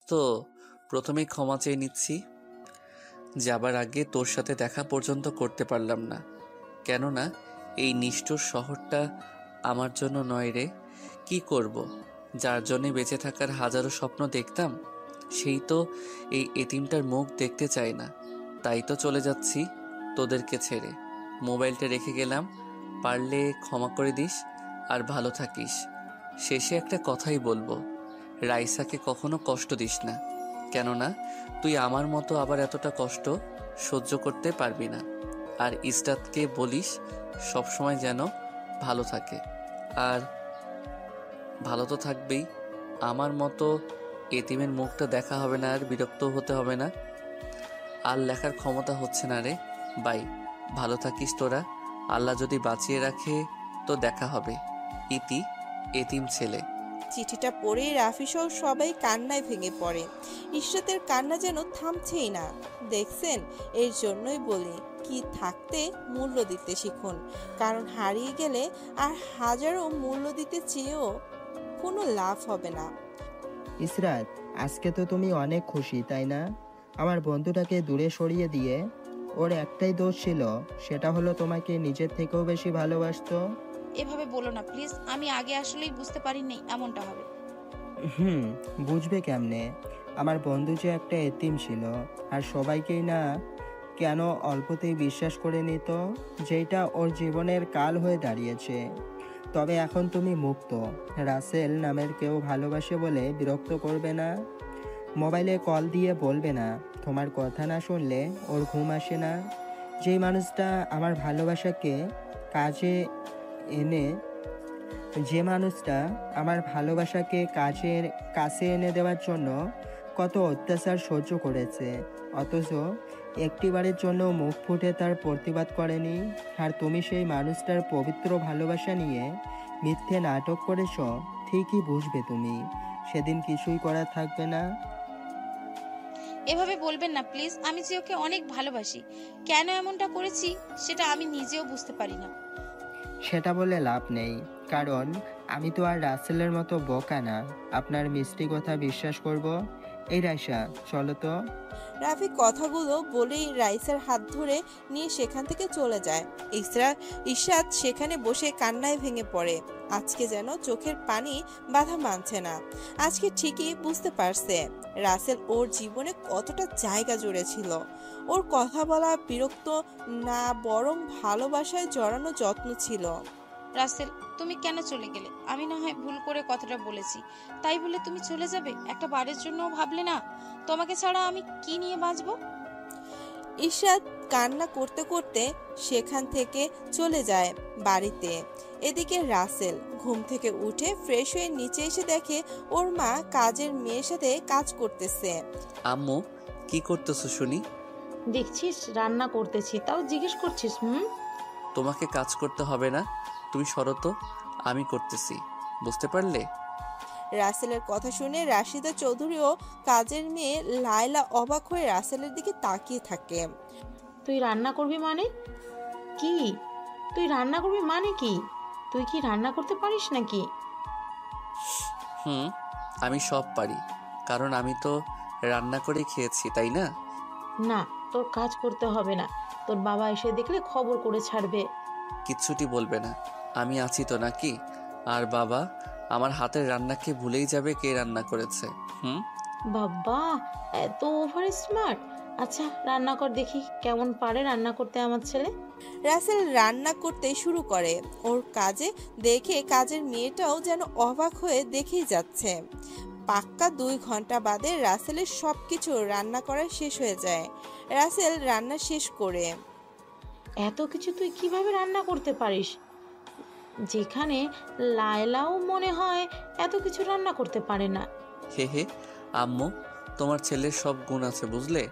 তো প্রথমেই ক্ষমা চেয়ে নিচ্ছি। যাবার আগে তোর সাথে দেখা পর্যন্ত করতে পারলাম না, কেননা এই নিষ্ঠুর শহরটা আমার জন্য নয় রে। কি করব, যার জন্যে বেঁচে থাকার হাজারো স্বপ্ন দেখতাম, সেই তো এই এতিমটার মুখ দেখতে চায় না। তাই তো চলে যাচ্ছি তোদেরকে ছেড়ে। মোবাইলটা রেখে গেলাম, পারলে ক্ষমা করে দিস আর ভালো থাকিস। শেষে একটা কথাই বলবো, রাইসাকে কখনো কষ্ট দিস না, কেননা তুই আমার মতো আবার এতটা কষ্ট সহ্য করতে পারবি না। আর ইসরাতকে বলিস সবসময় যেন ভালো থাকে। আর ভালো তো থাকবেই, আমার মতো এতিমের মুখটা দেখা হবে না আর বিরক্ত হতে হবে না। আর লেখার ক্ষমতা হচ্ছে না রে। বাই, ভালো থাকিস তোরা। আল্লাহ যদি বাঁচিয়ে রাখে তো দেখা হবে। ইতি, এতিম ছেলে। চিঠিটা পড়েই রাফি সহ সবাই কান্নায় ভেঙে পড়ে। ইশরাতের কান্না যেন থামছেই না। দেখছেন, এর জন্যই বলি কি থাকতে মূল্য দিতে শিখুন, কারণ হারিয়ে গেলে আর হাজারো মূল্য দিতে চেয়েও কোনো লাভ হবে না। ইসরাত, আজকে তো তুমি অনেক খুশি তাই না? আমার বন্ধুটাকে দূরে সরিয়ে দিয়ে ওর একটাই দোষ ছিল, সেটা হলো তোমাকে নিজের থেকেও বেশি ভালোবাসতো। এভাবে বলো না প্লিজ, আমি আগে আসলেই বুঝতে পারিনি এমনটা হবে। হুম, বুঝবে কেমনে? আমার বন্ধু যে একটা এতিম ছিল, আর সবাইকেই না কেন অল্পতেই বিশ্বাস করে নিত, যেটা ওর জীবনের কাল হয়ে দাঁড়িয়েছে। তবে এখন তুমি মুক্ত। রাসেল নামের কেউ ভালোবাসে বলে বিরক্ত করবে না, মোবাইলে কল দিয়ে বলবে না তোমার কথা না শুনলে ওর ঘুম আসে না। যেই মানুষটা আমার ভালোবাসাকে কাজে এনে যে মানুষটা আমার ভালোবাসাকে কাছে এনে দেওয়ার জন্য কত অত্যাচার সহ্য করেছে, অথচ একটিবারের জন্য মুখ ফুটে তার প্রতিবাদ করেনি, আর তুমি সেই মানুষটার পবিত্র ভালোবাসা নিয়ে মিথ্যে নাটক করেছ, ঠিকই বুঝবে তুমি সেদিন কিছুই করার থাকবে না। এভাবে বলবেন না প্লিজ, আমি যে ওকে অনেক ভালোবাসি, কেন এমনটা করেছি সেটা আমি নিজেও বুঝতে পারি না। সেটা বলে লাভ নেই, কারণ আমি তো আর রাসেলের মতো বোকা না আপনার মিষ্টি কথা বিশ্বাস করব। এই রাইসা, চলো তো। রাফি কথাগুলো বলেই রাইসার হাত ধরে নিয়ে সেখান থেকে চলে যায়। ইশরাত সেখানে বসে কান্নায় ভেঙে পড়ে। আজকে যেন চোখের পানি বাধা মানছে না। আজকে ঠিকই বুঝতে পারছে রাসেল ওর জীবনে কতটা জায়গা জুড়ে ছিল। ওর কথা বলা বিরক্ত না, বরং ভালোবাসায় জড়ানো যত্ন ছিল। রাসেল, তুমি কেন চলে গেলে? আমি না হয় ভুল করে কথাটা বলেছি, তাই বলে তুমি চলে যাবে? একটা বারের জন্য ভাবলে না তোমাকে ছাড়া আমি কি নিয়ে বাঁচবো? ইশরাত কান্না করতে করতে সেখান থেকে চলে যায় বাড়িতে। এদিকে রাসেল ঘুম থেকে উঠে ফ্রেশ হয়ে নিচে এসে দেখে ওর মা কাজের মেয়ের সাথে কাজ করতেছে। আম্মু, কি করতেছো শুনি? দেখছিস রান্না করতেছি, তাও জিজ্ঞেস করছিস? তোমাকে কাজ করতে হবে না, তুমি সরো তো, আমি করতেছি, বুঝতে পারলে? রাসেলের কথা শুনে রাশিদা চৌধুরীও কাজের মেয়ে লায়লা অবাক হয়ে রাসেলের দিকে তাকিয়ে থাকে। তুই রান্না করবি মানে কি? তুই রান্না করবি মানে কি? তুই কি রান্না করতে পারিস নাকি? হুম, আমি সব পারি, কারণ আমি তো রান্না করে খেয়েছি, তাই না? না, তোর কাজ করতে হবে না, তোর বাবা এসে দেখলে খবর করে ছাড়বে। কিচ্ছুটি বলবে না, আমি আছি তো নাকি? আর বাবা আমার হাতের রান্নাকে ভুলেই যাবে কে রান্না করেছে। হুম। বাবা, এত ওভার স্মার্ট। আচ্ছা রান্না কর দেখি কেমন পারে রান্না করতে আমার ছেলে। রাসেল রান্না করতে শুরু করে। ওর কাজে দেখে কাজের মেয়েটাও যেন অবাক হয়ে দেখেই যাচ্ছে। পাক্কা 2 ঘন্টা বাদে রাসেলের সবকিছু রান্না করা শেষ হয়ে যায়। রাসেল রান্না শেষ করে, এত কিছু তুই কিভাবে রান্না করতে পারিস, যেখানে লায়লাও মনে হয় এত কিছু রান্না করতে পারে না? হে হে, আম্মু, তোমার ছেলের সব গুণ আছে বুঝলে।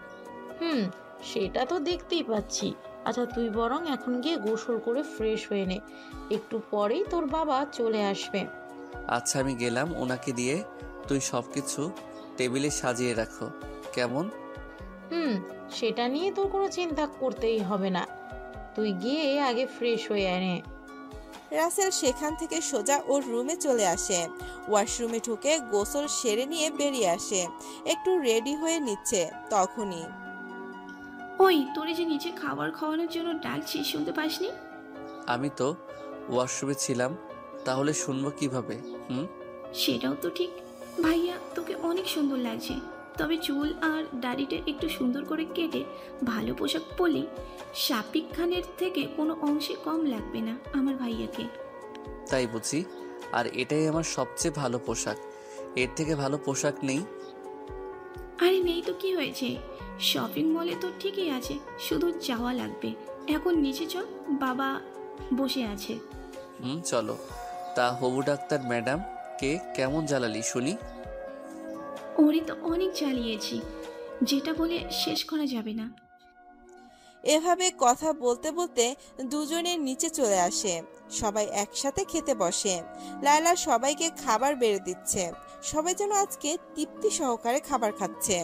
সেটা তো দেখতেই পাচ্ছি। আচ্ছা তুই বরং এখন গিয়ে গোসল করে ফ্রেশ হয়ে নে, একটু পরেই তোর বাবা চলে আসবে। আচ্ছা আমি গেলাম, ওনাকে দিয়ে তুই সব কিছু টেবিলে সাজিয়ে রাখো, কেমন? সেটা নিয়ে তোর কোনো চিন্তা করতেই হবে না, তুই গিয়ে আগে ফ্রেশ হয়ে আনে। রাসেল সেখান থেকে সোজা ওর রুমে চলে আসে। ওয়াশরুমে ঢুকে গোসল সেরে নিয়ে বেরিয়ে আসে। একটু রেডি হয়ে নিচ্ছে তখনই ওই তোরে যে নিচে খাবার খাওয়ানোর জন্য ডাকছি, শুনতে পাসনি? আমি তো ওয়াশরুমে ছিলাম, তাহলে শুনবো কিভাবে? সেটাও তো ঠিক। ভাইয়া, তোকে অনেক সুন্দর লাগছে, তবে চুল আর দাড়িটা একটু সুন্দর করে কেটে ভালো পোশাক পরলি শাপিক খানের থেকে কোনো অংশে কম লাগবে না আমার ভাইয়াকে। তাই বুঝি? আর এটাই আমার সবচেয়ে ভালো পোশাক, এর থেকে ভালো পোশাক নেই। আরে নেই তো কি হয়েছে, শপিং মলে তো ঠিকই আছে, শুধু যাওয়া লাগবে। এখন নিচে চল, বাবা বসে আছে। চলো। তা হবু ডাক্তার ম্যাডাম কে কেমন জ্বালালি শুনি? ওরে তো অনেক জ্বালিয়েছি, যেটা বলে শেষ করা যাবে না। এভাবে কথা বলতে বলতে দুজনে নিচে চলে আসে। সবাই একসাথে খেতে বসে। লায়লা সবাইকে খাবার বেড়ে দিচ্ছে। সবাই যেন আজকে তৃপ্তি সহকারে খাবার খাচ্ছে।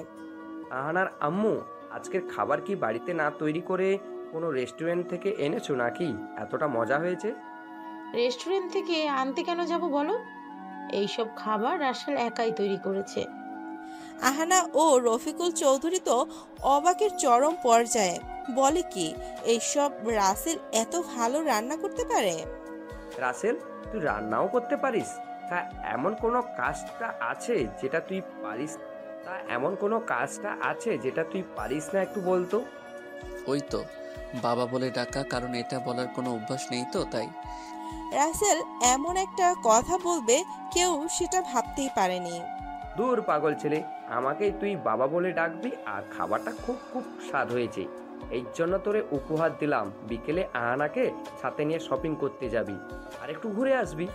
আহানার আম্মু, আজকের খাবার কি বাড়িতে না তৈরি করে কোনো রেস্টুরেন্ট থেকে এনেছো নাকি? এতটা মজা হয়েছে। রেস্টুরেন্ট থেকে আনতে কেন যাব বলো? এইসব খাবার রাসেল একাই তৈরি করেছে। আহানা ও রফিকুল চৌধুরী তো অবাকের চরম পর্যায়ে। বলে কি, এইসব রাসেল এত ভালো রান্না করতে পারে? রাসেল, তুই রান্নাও করতে পারিস? তা এমন কোনো কাজটা আছে যেটা তুই পারিস? না, একটু বলতো। ওই তো বাবা বলে ডাকা, কারণ এটা বলার কোনো অভ্যাস নেই তো তাই। রাসেল এমন একটা কথা বলবে কেউ সেটা ভাবতেই পারেনি। দূর পাগল ছেলে, আমাকেই তুই বাবা বলে ডাকবি, আর খাবারটা খুব খুব স্বাদ হয়েছে। এই জন্য তোরে উপহার দিলাম, বিকেলে আহানাকে সাথে নিয়ে শপিং করতে যাবি আর একটু ঘুরে আসবি।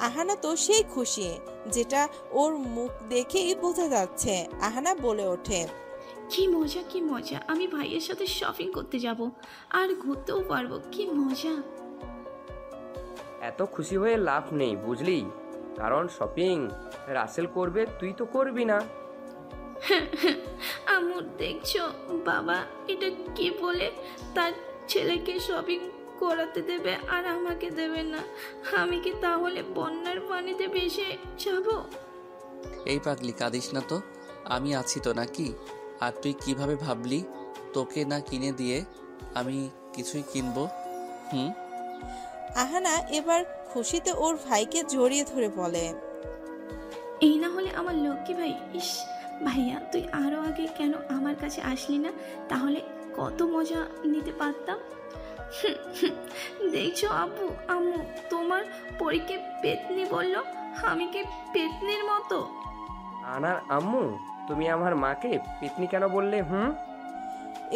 আহানা তো সেই খুশি, যেটা ওর মুখ দেখেই বোঝা যাচ্ছে। আহানা বলে ওঠে, কি মজা, কি মজা, আমি ভাইয়ের সাথে শপিং করতে যাব আর ঘুরতেও পারবো, কি মজা। এত খুশি হয়ে লাভ নেই বুঝলি, কারণ শপিং রাসেল করবে, তুই তো করবি না। আম্মু দেখছো, বাবা এটা কি বলে তার ছেলেকে শপিং করাতে দেবে আর আমাকে দেবে না? আমি কি তাহলে বন্যার পানিতে ভেসে যাব? এই পাগলি, কাঁদিস না তো, আমি আছি তো নাকি? আর তুই কিভাবে ভাবলি তোকে না কিনে দিয়ে আমি কিছুই কিনবো? আহানা এবার খুশিতে ওর ভাইকে জড়িয়ে ধরে বলে, এই না হলে আমার লক্ষ্মী ভাই। ইস ভাইয়া, তুই আরো আগে কেন আমার কাছে আসলি না? তাহলে কত মজা নিতে পারতাম। দেখছো আব্বু আম্মু, তোমার পরীকে পেতনি বললো, আমি কি পেতনির মতো? আনার আম্মু, তুমি আমার মাকে পেতনি কেন বললে?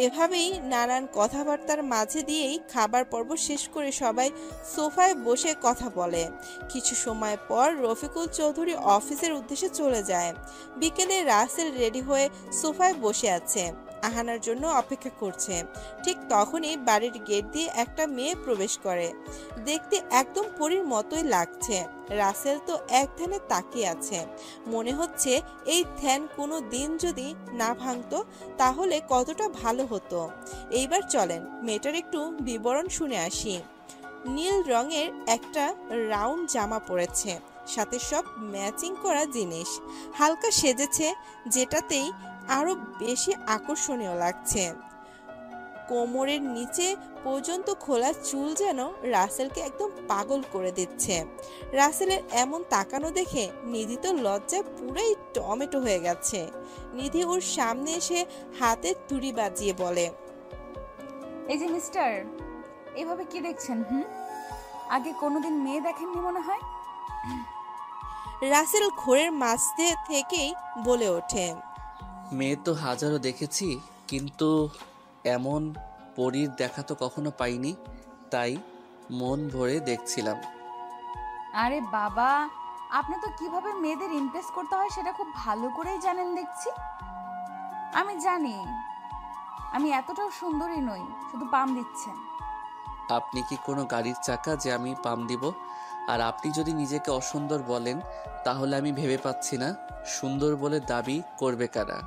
এভাবেই নানান কথাবার্তার মাঝে দিয়েই খাবার পর্ব শেষ করে সবাই সোফায় বসে কথা বলে। কিছু সময় পর রফিকুল চৌধুরী অফিসের উদ্দেশ্যে চলে যায়। বিকেলে রাসেল রেডি হয়ে সোফায় বসে আছে, আহানার জন্য অপেক্ষা করছে। ঠিক তখনই বাড়ির গেট দিয়ে একটা মেয়ে প্রবেশ করে। দেখতে একদম পরীর মতোই লাগছে। রাসেল তো এক ধ্যানে তাকিয়ে আছে। মনে হচ্ছে এই ধ্যান কোনো দিন যদি না ভাঙতো তাহলে কতটা ভালো হতো। এইবার চলেন মেয়েটার একটু বিবরণ শুনে আসি। নীল রঙের একটা রাউন্ড জামা পরেছে, সাথে সব ম্যাচিং করা জিনিস। হালকা সেজেছে, যেটাতেই আরো বেশি আকর্ষণীয় লাগছে। কোমরের নিচে পর্যন্ত খোলা চুল যেন রাসেলকে একদম পাগল করে দিচ্ছে। রাসেলের এমন তাকানো দেখে নিধি তো লজ্জায় পুরাই টমেটো হয়ে গেছে। নিধি ওর সামনে এসে হাতে তুড়ি বাজিয়ে বলে, এই যে মিস্টার, এভাবে কি দেখছেন? আগে কোনোদিন মেয়ে দেখেননি মনে হয়। রাসেল ঘোরের মাঝে থেকেই বলে ওঠে, মেয়ে তো হাজারো দেখেছি, কিন্তু এমন পরীর দেখা তো কখনো পাইনি, তাই মন ভরে দেখছিলাম। আরে বাবা, আপনি তো কিভাবে মেয়েদের ইমপ্রেস করতে হয় সেটা খুব ভালো করেই জানেন দেখছি। আমি জানি আমি এতটাও সুন্দরী নই, শুধু পাম দিচ্ছেন। আপনি কি কোনো গাড়ির চাকা যে আমি পাম দিব? আর আপনি যদি নিজেকে অসুন্দর বলেন তাহলে আমি ভেবে পাচ্ছি না সুন্দর বলে দাবি করবে কারা।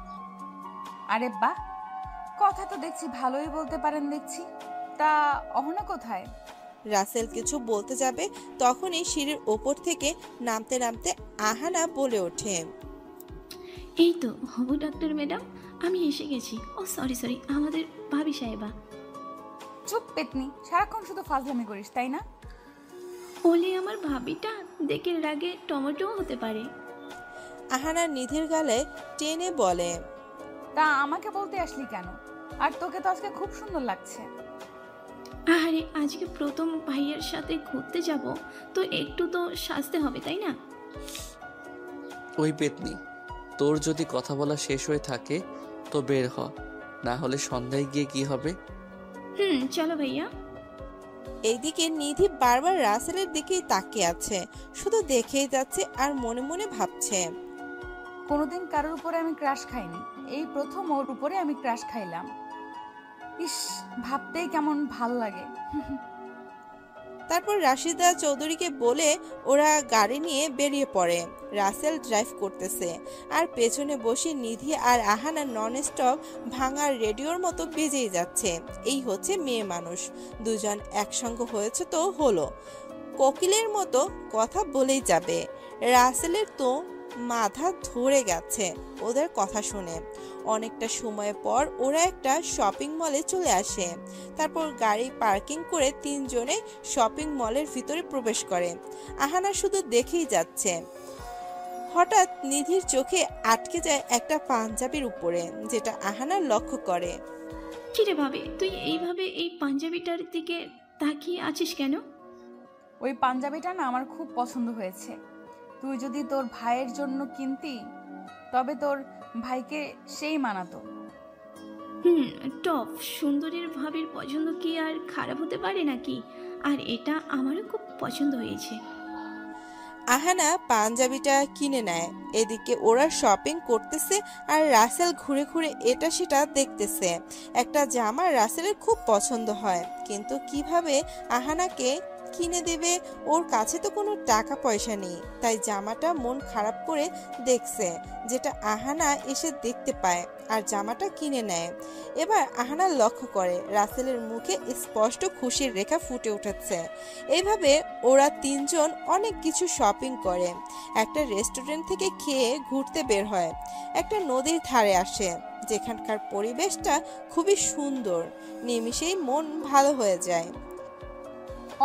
আরে বাহ, কথা তো দেখছি ভালোই বলতে পারেন দেখছি। তা অহনা কোথায়? রাসেল কিছু বলতে যাবে, তখনই সিঁড়ির ওপর থেকে নামতে নামতে আহানা বলে ওঠে, এই তো হবু ডাক্তার ম্যাডাম, আমি এসে গেছি। ও সরি সরি, আমাদের ভাবি সাহেবা। চুপ পেতনি, সারাক্ষণ শুধু ফাজলামি করিস তাই না? ওলে আমার ভাবিটা দেখে রাগে টমেটো হতে পারে। আহানা নিধির গালে টেনে বলে, তা আমাকে বলতে আসলি কেন? আর তোকে তো আজকে খুব সুন্দর লাগছে। আরে আজকে প্রথম ভাইয়ের সাথে ঘুরতে যাব, তো একটু তো সাজতে হবে তাই না? ওই পেতনি, তোর যদি কথা বলা শেষ হয়ে থাকে তো বের হ, না হলে সন্ধ্যায় গিয়ে কি হবে? চলো ভাইয়া। এইদিকে নিধি বারবার রাসেলের দিকেই তাকিয়ে আছে, শুধু দেখেই যাচ্ছে আর মনে মনে ভাবছে, কোনোদিন কারোর উপরে আমি ক্রাশ খাইনি, এই প্রথম ওর উপরে আমি ক্রাশ খাইলাম। ইস, ভাবতেই কেমন ভাল লাগে। তারপর রাশিদা চৌধুরীকে বলে ওরা গাড়ি নিয়ে বেরিয়ে পড়ে। রাসেল ড্রাইভ করতেছে আর পেছনে বসে নিধি আর আহানা নন স্টপ ভাঙার রেডিওর মতো বেজেই যাচ্ছে। এই হচ্ছে মেয়ে মানুষ, দুজন একসঙ্গে হয়েছে তো হলো, কোকিলের মতো কথা বলেই যাবে। রাসেলের তো মাথা ধরে গেছে ওদের কথা শুনে। অনেকটা সময় পর ওরা একটা শপিং মলে চলে আসে। তারপর গাড়ি পার্কিং করে তিনজনে শপিং মলের ভিতরে প্রবেশ করে। আহানা শুধু দেখেই যাচ্ছে। হঠাৎ নিধির চোখে আটকে যায় একটা পাঞ্জাবির উপরে, যেটা আহানা লক্ষ্য করে। কিরে ভাবে, তুই এইভাবে এই পাঞ্জাবিটার দিকে তাকিয়ে আছিস কেন? ওই পাঞ্জাবিটা না আমার খুব পছন্দ হয়েছে। তুই যদি তোর ভাইয়ের জন্য কিনতি তবে তোর ভাইকে সেই মানাতো। টপ সুন্দরীর ভাবির পছন্দ কি আর খারাপ হতে পারে নাকি? আর এটা আমারও খুব পছন্দ হয়েছে। আহানা পাঞ্জাবিটা কিনে নেয়। এদিকে ওরা শপিং করতেছে আর রাসেল ঘুরে ঘুরে এটা সেটা দেখতেছে। একটা জামা রাসেলের খুব পছন্দ হয়, কিন্তু কিভাবে আহানাকে কিনে দেবে? ওর কাছে তো কোনো টাকা পয়সা নেই, তাই জামাটা মন খারাপ করে দেখছে, যেটা আহানা এসে দেখতে পায় আর জামাটা কিনে নেয়। এবার আহানা লক্ষ্য করে রাসেলের মুখে স্পষ্ট খুশির রেখা ফুটে উঠেছে। এইভাবে ওরা তিনজন অনেক কিছু শপিং করে, একটা রেস্টুরেন্ট থেকে খেয়ে ঘুরতে বের হয়, একটা নদীর ধারে আসে যেখানকার পরিবেশটা খুবই সুন্দর, নিমিষেই মন ভালো হয়ে যায়।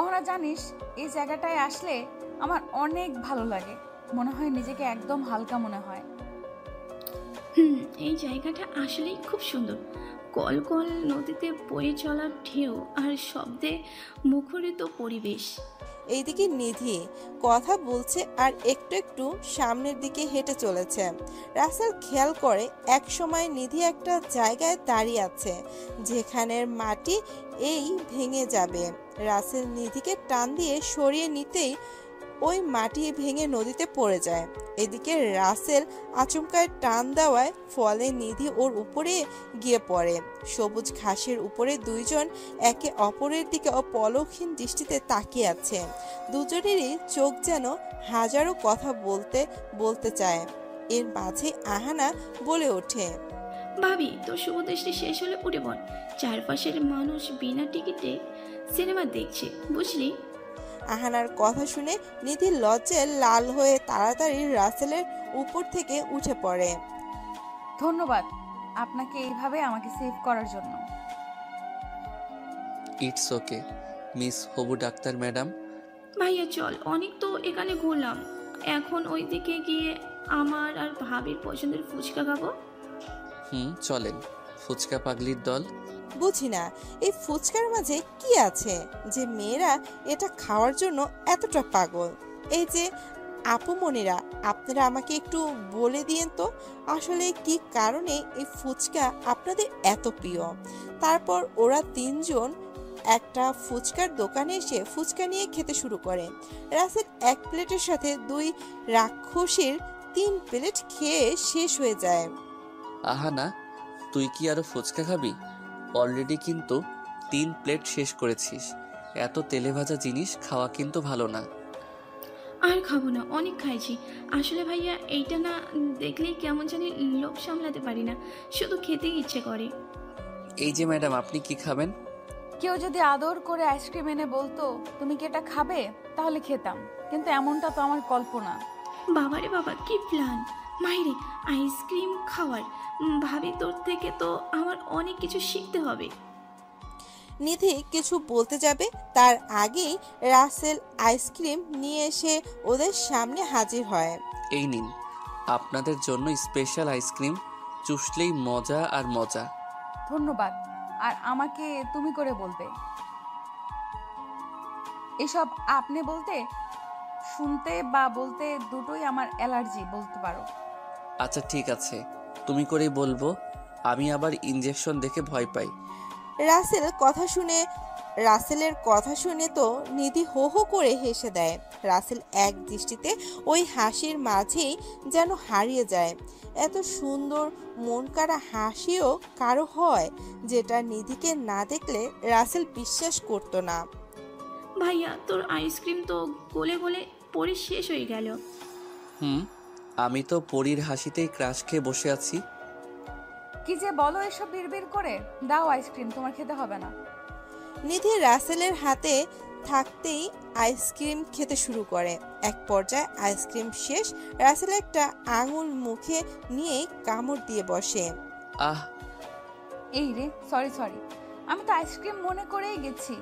ওরা জানিস, এই জায়গাটায় আসলে আমার অনেক ভালো লাগে, মনে হয় নিজেকে একদম হালকা মনে হয়। এই জায়গাটা আসলেই খুব সুন্দর। কল কল নদীতে বয়ে চলা ঢেউ আর শব্দে মুখরিত পরিবেশ। এইদিকে নিধি কথা বলছে আর একটু একটু সামনের দিকে হেঁটে চলেছে। রাসেল খেয়াল করে এক সময় নিধি একটা জায়গায় দাঁড়িয়ে আছে যেখানের মাটি এই ভেঙে যাবে। রাসেল নিধিকে টান দিয়ে সরিয়ে নিতেই ওই মাটি ভেঙে নদীতে পড়ে যায়। এদিকে রাসেল আচমকায় টান দেওয়ায় ফলে নিধি ওর উপরে গিয়ে পড়ে। সবুজ ঘাসের উপরে দুইজন একে অপরের দিকে পলকহীন দৃষ্টিতে তাকিয়ে আছে। দুজনেরই চোখ যেন হাজারো কথা বলতে বলতে চায়। এর মাঝে আহানা বলে ওঠে, ভাবি তোর শুভ দৃষ্টি শেষ হলে উঠে পড়, চারপাশের মানুষ বিনা টিকিটে সিনেমা দেখছে বুঝলি। আহানার কথা শুনে নিধি লজ্জায় লাল হয়ে তাড়াতাড়ি রাসেলের উপর থেকে উঠে পড়ে। ধন্যবাদ আপনাকে এইভাবে আমাকে সেভ করার জন্য। ইটস ওকে মিস হবু ডাক্তার ম্যাডাম। ভাইয়া চল, অনেক তো এখানে ঘুরলাম, এখন ওই দিকে গিয়ে আমার আর ভাবির পছন্দের ফুচকা খাবো। চলেন, ফুচকা পাগলির দল। বুঝি না এই ফুচকার মাঝে কি আছে যে মেয়েরা এটা খাওয়ার জন্য এতটা পাগল। এই যে আপুমনিরা, আপনারা আমাকে একটু বলে দিয়েন তো আসলে কি কারণে এই ফুচকা আপনাদের এত প্রিয়। তারপর ওরা তিনজন একটা ফুচকার দোকানে এসে ফুচকা নিয়ে খেতে শুরু করে। রাসেল এক প্লেটের সাথে দুই রাক্ষসীর 3 প্লেট খেয়ে শেষ হয়ে যায়। আহানা, তুই কি আরো ফুচকা খাবি? অলরেডি কিন্তু 3 প্লেট শেষ করেছিস। এত তেলে ভাজা জিনিস খাওয়া কিন্তু ভালো না। আর খাবো না, অনেক খাইছি। আসলে ভাইয়া এইটা না দেখলেই কেমন জানি লোভ সামলাতে পারি না, শুধু খেতেই ইচ্ছে করে। এই যে ম্যাডাম, আপনি কি খাবেন? কেউ যদি আদর করে আইসক্রিম এনে বলতো তুমি কি এটা খাবে, তাহলে খেতাম, কিন্তু এমনটা তো আমার কল্পনা। বাবারে বাবা, কি প্ল্যান! মাইরে, আইসক্রিম খাওয়ার। ভাবি, তোর থেকে তো আমার অনেক কিছু শিখতে হবে। নিধি কিছু বলতে যাবে তার আগেই রাসেল আইসক্রিম নিয়ে এসে ওদের সামনে হাজির হয়। এই নিন আপনাদের জন্য স্পেশাল আইসক্রিম, চুষলেই মজা আর মজা। ধন্যবাদ। আর আমাকে তুমি করে বলবে। এসব আপনি বলতে, শুনতে বা বলতে দুটোই আমার অ্যালার্জি বলতে পারো। আচ্ছা ঠিক আছে, তুমি করেই বলবো। আমি আবার ইনজেকশন দেখে ভয় পাই। রাসেলের কথা শুনে তো নিধি হো হো করে হেসে দেয়। রাসেল এক দৃষ্টিতে ওই হাসির মাঝেই যেন হারিয়ে যায়। এত সুন্দর মন কাড়া হাসিও কারো হয়, যেটা নিধিকে না দেখলে রাসেল বিশ্বাস করতো না। ভাইয়া, তোর আইসক্রিম তো গলে গলে পরে শেষ হয়ে গেল। আমি তো পরীর হাসিতেই ক্রাশ খেয়ে বসে আছি। কি যে বলো এসব বিড়বিড় করে, দাও আইসক্রিম, তোমার খেতে হবে না। নিধি রাসেলের হাতে থাকতেই আইসক্রিম খেতে শুরু করে। এক পর্যায়ে আইসক্রিম শেষ, রাসেল একটা আঙুল মুখে নিয়ে কামড় দিয়ে বসে। আহ, এই রে, সরি, আমি তো আইসক্রিম মনে করেই গেছি।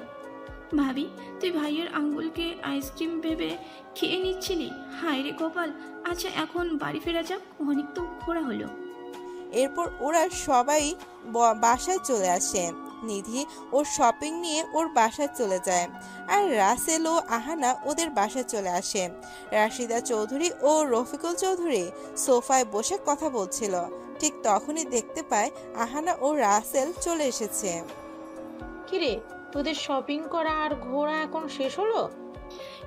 ভাবি, তুই ভাইয়ের আঙ্গুলকে আইসক্রিম ভেবে খেয়ে নিচ্ছিলি? হায় রে কপাল। আচ্ছা, এখন বাড়ি ফেরা যাক, অনেক তো ঘোরা হলো। এরপর ওরা সবাই বাসায় চলে আসে। নিধি ওর শপিং নিয়ে ওর বাসায় চলে যায়, আর রাসেল ও আহানা ওদের বাসায় চলে আসে। রাশিদা চৌধুরী ও রফিকুল চৌধুরী সোফায় বসে কথা বলছিল। ঠিক তখনই দেখতে পায় আহানা ও রাসেল চলে এসেছে। কিরে, তোদের শপিং করা আর ঘোরা এখন শেষ হলো?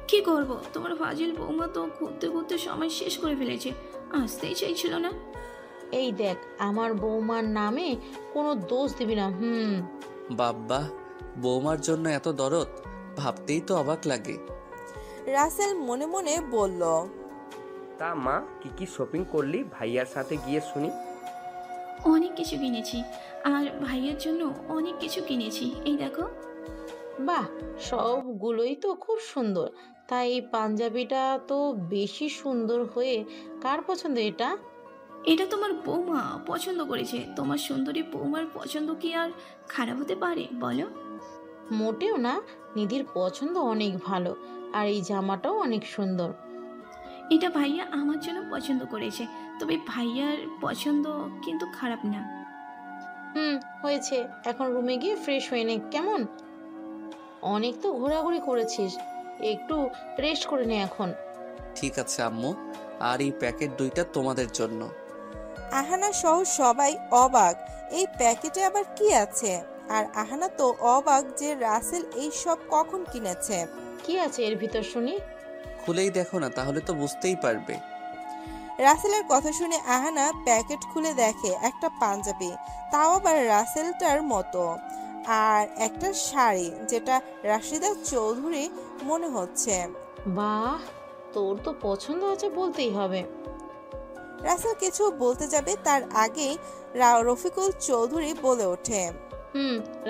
কি করব, তোমার ফাজিল বৌমা তো ঘুরতে ঘুরতে সময় শেষ করে ফেলেছে, আসতেই চাইছিল না। এই দেখ, আমার বৌমার নামে কোনো দোষ দিবি না। বাব্বা, বৌমার জন্য এত দরদ, ভাবতেই তো অবাক লাগে। রাসেল মনে মনে বলল, তা মা, কি কি শপিং করলি ভাইয়ার সাথে গিয়ে শুনি? অনেক কিছু কিনেছি, আর ভাইয়ের জন্য অনেক কিছু কিনেছি। এই দেখো। বাহ, সবগুলোই তো খুব সুন্দর। তাই এই পাঞ্জাবিটা তো বেশি সুন্দর হয়ে কার পছন্দ এটা? এটা তোমার বৌমা পছন্দ করেছে। তোমার সুন্দরী বৌমার পছন্দ কি আর খারাপ হতে পারে বলো? মোটেও না, নিধির পছন্দ অনেক ভালো, আর এই জামাটাও অনেক সুন্দর। এটা ভাইয়া আমার জন্য পছন্দ করেছে, তবে ভাইয়ার পছন্দ কিন্তু খারাপ না। হয়েছে, এখন রুমে গিয়ে ফ্রেশ হয়ে নে কেমন? অনেক তো ঘোরাঘুরি করেছিস, একটু রেস্ট করে নে এখন। ঠিক আছে আম্মু, আর এই প্যাকেট দুইটা তোমাদের জন্য। আহানা সহ সবাই অবাক, এই প্যাকেটে আবার কি আছে। আর আহানা তো অবাক যে রাসেল এই সব কখন কিনেছে। কি আছে এর ভিতর শুনি? খুলেই দেখো না, তাহলে তো বুঝতেই পারবে। রাসেলের কথা শুনে আহানা প্যাকেট খুলে দেখে একটা পাঞ্জাবি, তাও আবার রাসেলটার মতো, আর একটা শাড়ি যেটা রাশিদা চৌধুরী মনে হচ্ছে। বাহ, তোর তো পছন্দ আছে বলতেই হবে। রাসেল কিছু বলতে যাবে তার আগেই রফিকুল চৌধুরী বলে ওঠে,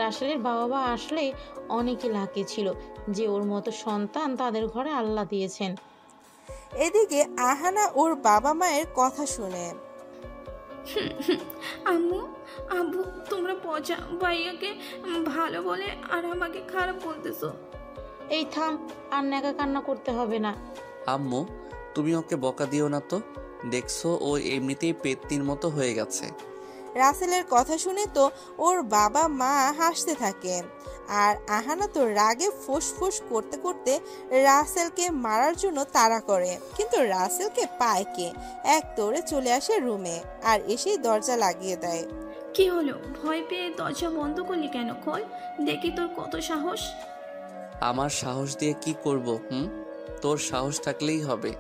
রাসেলের বাবা আসলে অনেকই লাকি ছিল যে ওর মতো সন্তান তাদের ঘরে আল্লাহ দিয়েছেন। এদিকে আহানা ওর বাবা মায়ের কথা শুনে, আম্মু, আব্বু, তোমরা পচা ভাইয়াকে ভালো বলে আর আমাকে খারাপ বলতেছো। এই থাম, আর নাকা কান্না করতে হবে না। আম্মু, তুমি ওকে বকা দিও না তো, দেখছো ও এমনিতেই পেত্নির মতো হয়ে গেছে। রাসেলের কথা শুনে তো ওর বাবা মা হাসতে থাকে, আর আহানা তো রাগে ফুসফুস করতে করতে রাসেলকে মারার জন্য তাড়া করে, কিন্তু রাসেলকে পায় কে, এক দৌড়ে চলে আসে রুমে আর এসেই দরজা লাগিয়ে দেয়। কি হলো, ভয় পেয়ে দরজা বন্ধ করলি কেন? খোল দেখি তোর কত সাহস। আমার সাহস দিয়ে কি করব? তোর সাহস থাকলেই হবে।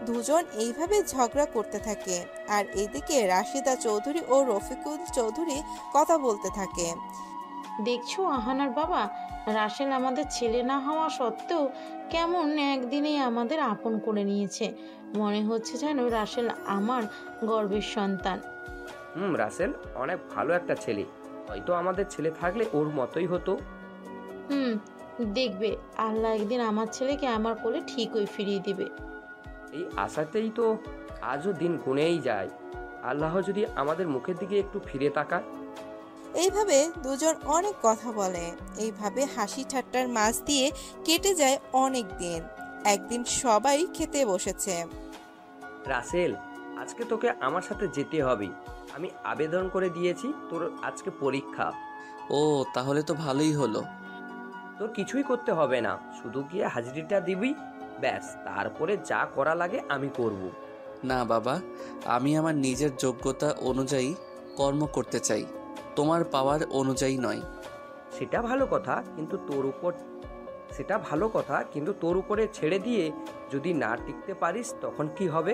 দুজন এইভাবে ঝগড়া করতে থাকে, আর এদিকে রাশিদা চৌধুরী ও রফিকুল চৌধুরী কথা বলতে থাকে। দেখছো আহানার বাবা, রাসেল আমাদের ছেলে না হওয়া সত্ত্বেও কেমন একদিনেই আমাদের আপন করে নিয়েছে। মনে হচ্ছে যেন রাসেল আমার গর্বের সন্তান। রাসেল অনেক ভালো একটা ছেলে, হয়তো আমাদের ছেলে থাকলে ওর মতোই হতো। হুম, দেখবে আল্লাহ একদিন আমার ছেলেকে আমার কোলে ঠিকই ফিরিয়ে দিবে। এই আশাতেই তো আজও দিন গুনেই যায়। আল্লাহ যদি আমাদের মুখের দিকে একটু ফিরে তাকায়। এইভাবে দুজন অনেক কথা বলে। এইভাবে হাসি ঠাট্টার মাঝ দিয়ে কেটে যায় অনেক দিন। একদিন সবাই খেতে বসেছে। রাসেল, আজকে তোকে আমার সাথে যেতে হবে। আমি আবেদন করে দিয়েছি, তোর আজকে পরীক্ষা। ও, তাহলে তো ভালোই হলো। তোর কিছুই করতে হবে না, শুধু গিয়ে হাজিরিটা দিবি, ব্যাস। তারপরে যা করা লাগে আমি করব। না বাবা, আমি আমার নিজের যোগ্যতা অনুযায়ী কর্ম করতে চাই, তোমার পাওয়ার অনুযায়ী নয়। সেটা ভালো কথা, কিন্তু তোর উপরে ছেড়ে দিয়ে যদি না টিকতে পারিস তখন কি হবে?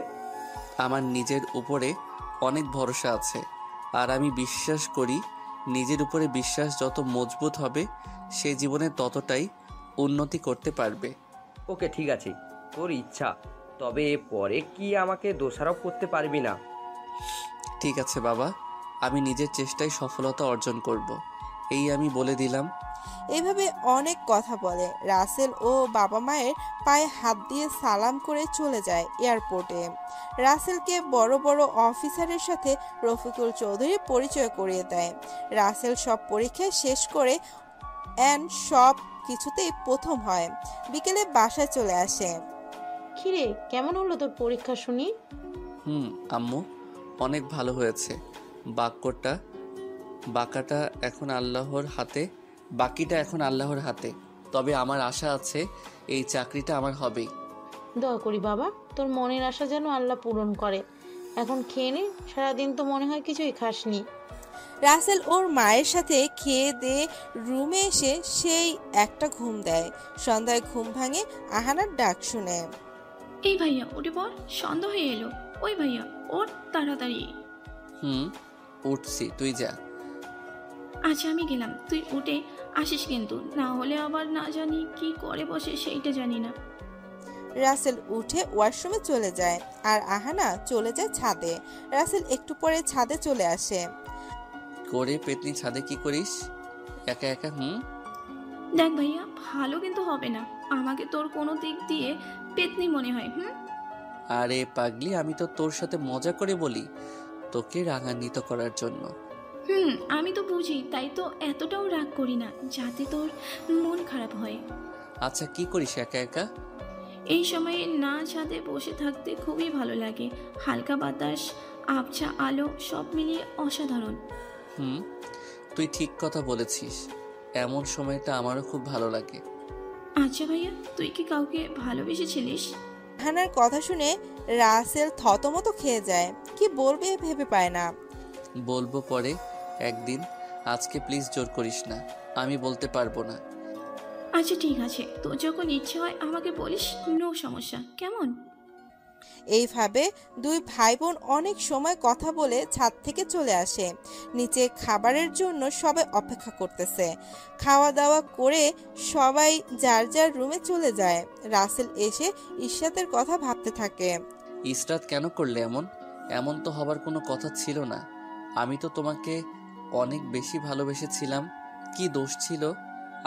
আমার নিজের উপরে অনেক ভরসা আছে, আর আমি বিশ্বাস করি নিজের উপরে বিশ্বাস যত মজবুত হবে সে জীবনে ততটাই উন্নতি করতে পারবে। ওকে, ঠিক আছে, তোর ইচ্ছা। তবে পরে কি আমাকে দোষারোপ করতে পারবি না। ঠিক আছে বাবা, আমি নিজের চেষ্টায় সফলতা অর্জন করব, এই আমি বলে দিলাম। এইভাবে অনেক কথা বলে। রাসেল ও বাবা মায়ের পায়ে হাত দিয়ে সালাম করে চলে যায় এয়ারপোর্টে। রাসেলকে বড় বড় অফিসারের সাথে রফিকুল চৌধুরী পরিচয় করিয়ে দেয়। রাসেল সব পরীক্ষা শেষ করে সব কিছুতেই প্রথম হয়। বিকেলে বাসায় চলে আসে। কিরে, কেমন হলো তোর পরীক্ষা শুনি? আম্মু, অনেক ভালো হয়েছে। বাকিটা এখন আল্লাহর হাতে। তবে আমার আশা আছে এই চাকরিটা আমার হবেই। দোয়া করি বাবা, তোর মনের আশা যেন আল্লাহ পূরণ করে। এখন খেয়ে নে, সারাদিন তো মনে হয় কিছুই খাসনি। রাসেল ওর মায়ের সাথে খেয়ে দিয়ে রুমে এসে সেই একটা ঘুম দেয়। সন্ধ্যায় ঘুম ভাঙে আহানার ডাক শুনে। এই ভাইয়া উঠে পর, সন্ধ্যা হয়ে এলো। ওই ভাইয়া ওর তাড়াতাড়ি। উঠছি, তুই যা। আচ্ছা আমি গেলাম, তুই উঠে আসিস কিন্তু, না হলে আবার না জানি কি করে বসে সেইটা জানি না। রাসেল উঠে ওয়াশরুমে চলে যায় আর আহানা চলে যায় ছাদে। রাসেল একটু পরে ছাদে চলে আসে। করে পেতনি, ছাদে কি করিস একা একা? দেখ ভাইয়া, ভালো কিন্তু হবে না, আমাকে তোর কোনো দিক দিয়ে পেতনি মনে হয়। আরে পাগলি, আমি তো তোর সাথে মজা করে বলি, তোকে রাগান্বিত করার জন্য। আমি তো বুঝি, তাই তো এতটাও রাগ করি না যাতে তোর মন খারাপ হয়। আচ্ছা, কি করিস একা একা? এই সময়ে না ছাদে বসে থাকতে খুবই ভালো লাগে। হালকা বাতাস, আবছা আলো, সব মিলিয়ে অসাধারণ। তুই ঠিক কথা বলেছিস, এমন সময়টা আমারও খুব ভালো লাগে। আচ্ছা ভাইয়া, তুই কি কাউকে ভালোবেসেছিলিস? আহানার কথা শুনে রাসেল থতমত খেয়ে যায়। কি বলবে ভেবে পায় না। বলবো পরে একদিন, আজকে প্লিজ জোর করিস না, আমি বলতে পারবো না। আচ্ছা ঠিক আছে, তোর যখন ইচ্ছে হয় আমাকে বলিস, নো সমস্যা, কেমন? এইভাবে দুই ভাই বোন অনেক সময় কথা বলে ছাদ থেকে চলে আসে। নিচে খাবারের জন্য সবাই অপেক্ষা করতেছে। খাওয়া দাওয়া করে সবাই যার যার রুমে চলে যায়। রাসেল এসে ইশরাতের কথা ভাবতে থাকে। ইসরাত কেন করলে এমন তো হবার কোনো কথা ছিল না। আমি তো তোমাকে অনেক বেশি ভালোবেসেছিলাম। কি দোষ ছিল?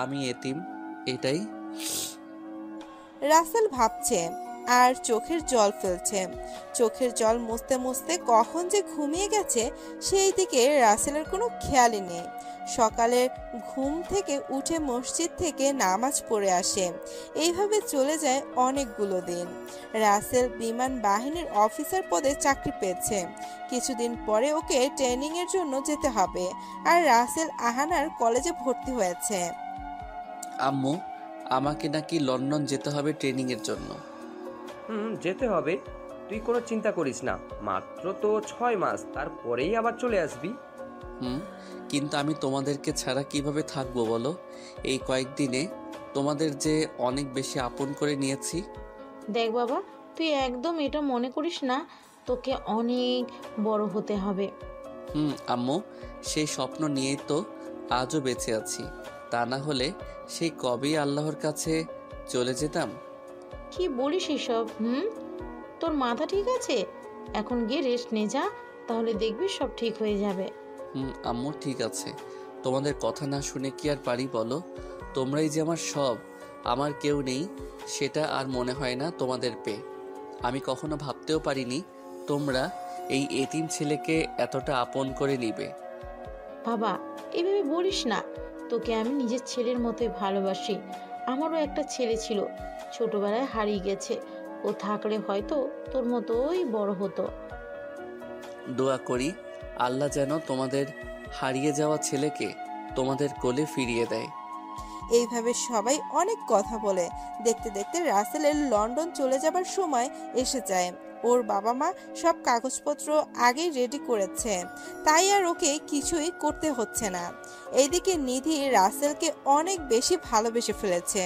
আমি এতিম, এটাই। রাসেল ভাবছে আর চোখের জল ফেলছে। চোখের জল মুছতে মুছতে কখন যে ঘুমিয়ে গেছে সেই দিকে রাসেলের কোনো খেয়ালই নেই। সকালে ঘুম থেকে উঠে মসজিদ থেকে নামাজ পড়ে আসে। এইভাবে চলে যায় অনেকগুলো দিন। রাসেল বিমান বাহিনীর অফিসার পদে চাকরি পেয়েছে। কিছুদিন পরে ওকে ট্রেনিংয়ের জন্য যেতে হবে। আর রাসেল আহানার কলেজে ভর্তি হয়েছে। আম্মু, আমাকে নাকি লন্ডন যেতে হবে ট্রেনিংয়ের জন্য। যেতে হবে, তুই কোনো চিন্তা করিস না। মাত্র তো 6 মাস, তারপরেই আবার চলে আসবি। কিন্তু আমি তোমাদেরকে ছাড়া কিভাবে থাকবো বলো? এই কয়েকদিনে তোমাদের যে অনেক বেশি আপন করে নিয়েছি। দেখ বাবা, তুই একদম এটা মনে করিস না, তোকে অনেক বড় হতে হবে। আম্মু, সেই স্বপ্ন নিয়েই তো আজও বেঁচে আছি। তা না হলে সেই কবেই আল্লাহর কাছে চলে যেতাম। কি বলিস এসব? তোর মাথা ঠিক আছে? এখন গিয়ে রেস্ট নে যা, তাহলে দেখবি সব ঠিক হয়ে যাবে। আম্মু ঠিক আছে, তোমাদের কথা না শুনে কি আর পারি বলো? তোমরাই যে আমার সব, আমার কেউ নেই সেটা আর মনে হয় না তোমাদের পেয়ে। আমি কখনো ভাবতেও পারিনি তোমরা এই এতিম ছেলেকে এতটা আপন করে নিবে। বাবা, এভাবে বলিস না। তোকে আমি নিজের ছেলের মতোই ভালোবাসি। আমারও একটা ছেলে ছিল, ছোটবেলায় হারিয়ে গেছে। ও থাকলে হয়তো তোর মতোই বড় হতো। দোয়া করি আল্লাহ যেন তোমাদের হারিয়ে যাওয়া ছেলেকে তোমাদের কোলে ফিরিয়ে দেয়। এইভাবে সবাই অনেক কথা বলে। দেখতে দেখতে রাসেলের লন্ডন চলে যাবার সময় এসে যায়। ওর বাবা মা সব কাগজপত্র আগেই রেডি করেছে, তাই আর ওকে কিছুই করতে হচ্ছে না। এইদিকে নিধি রাসেলকে অনেক বেশি ভালোবেসে ফেলেছে,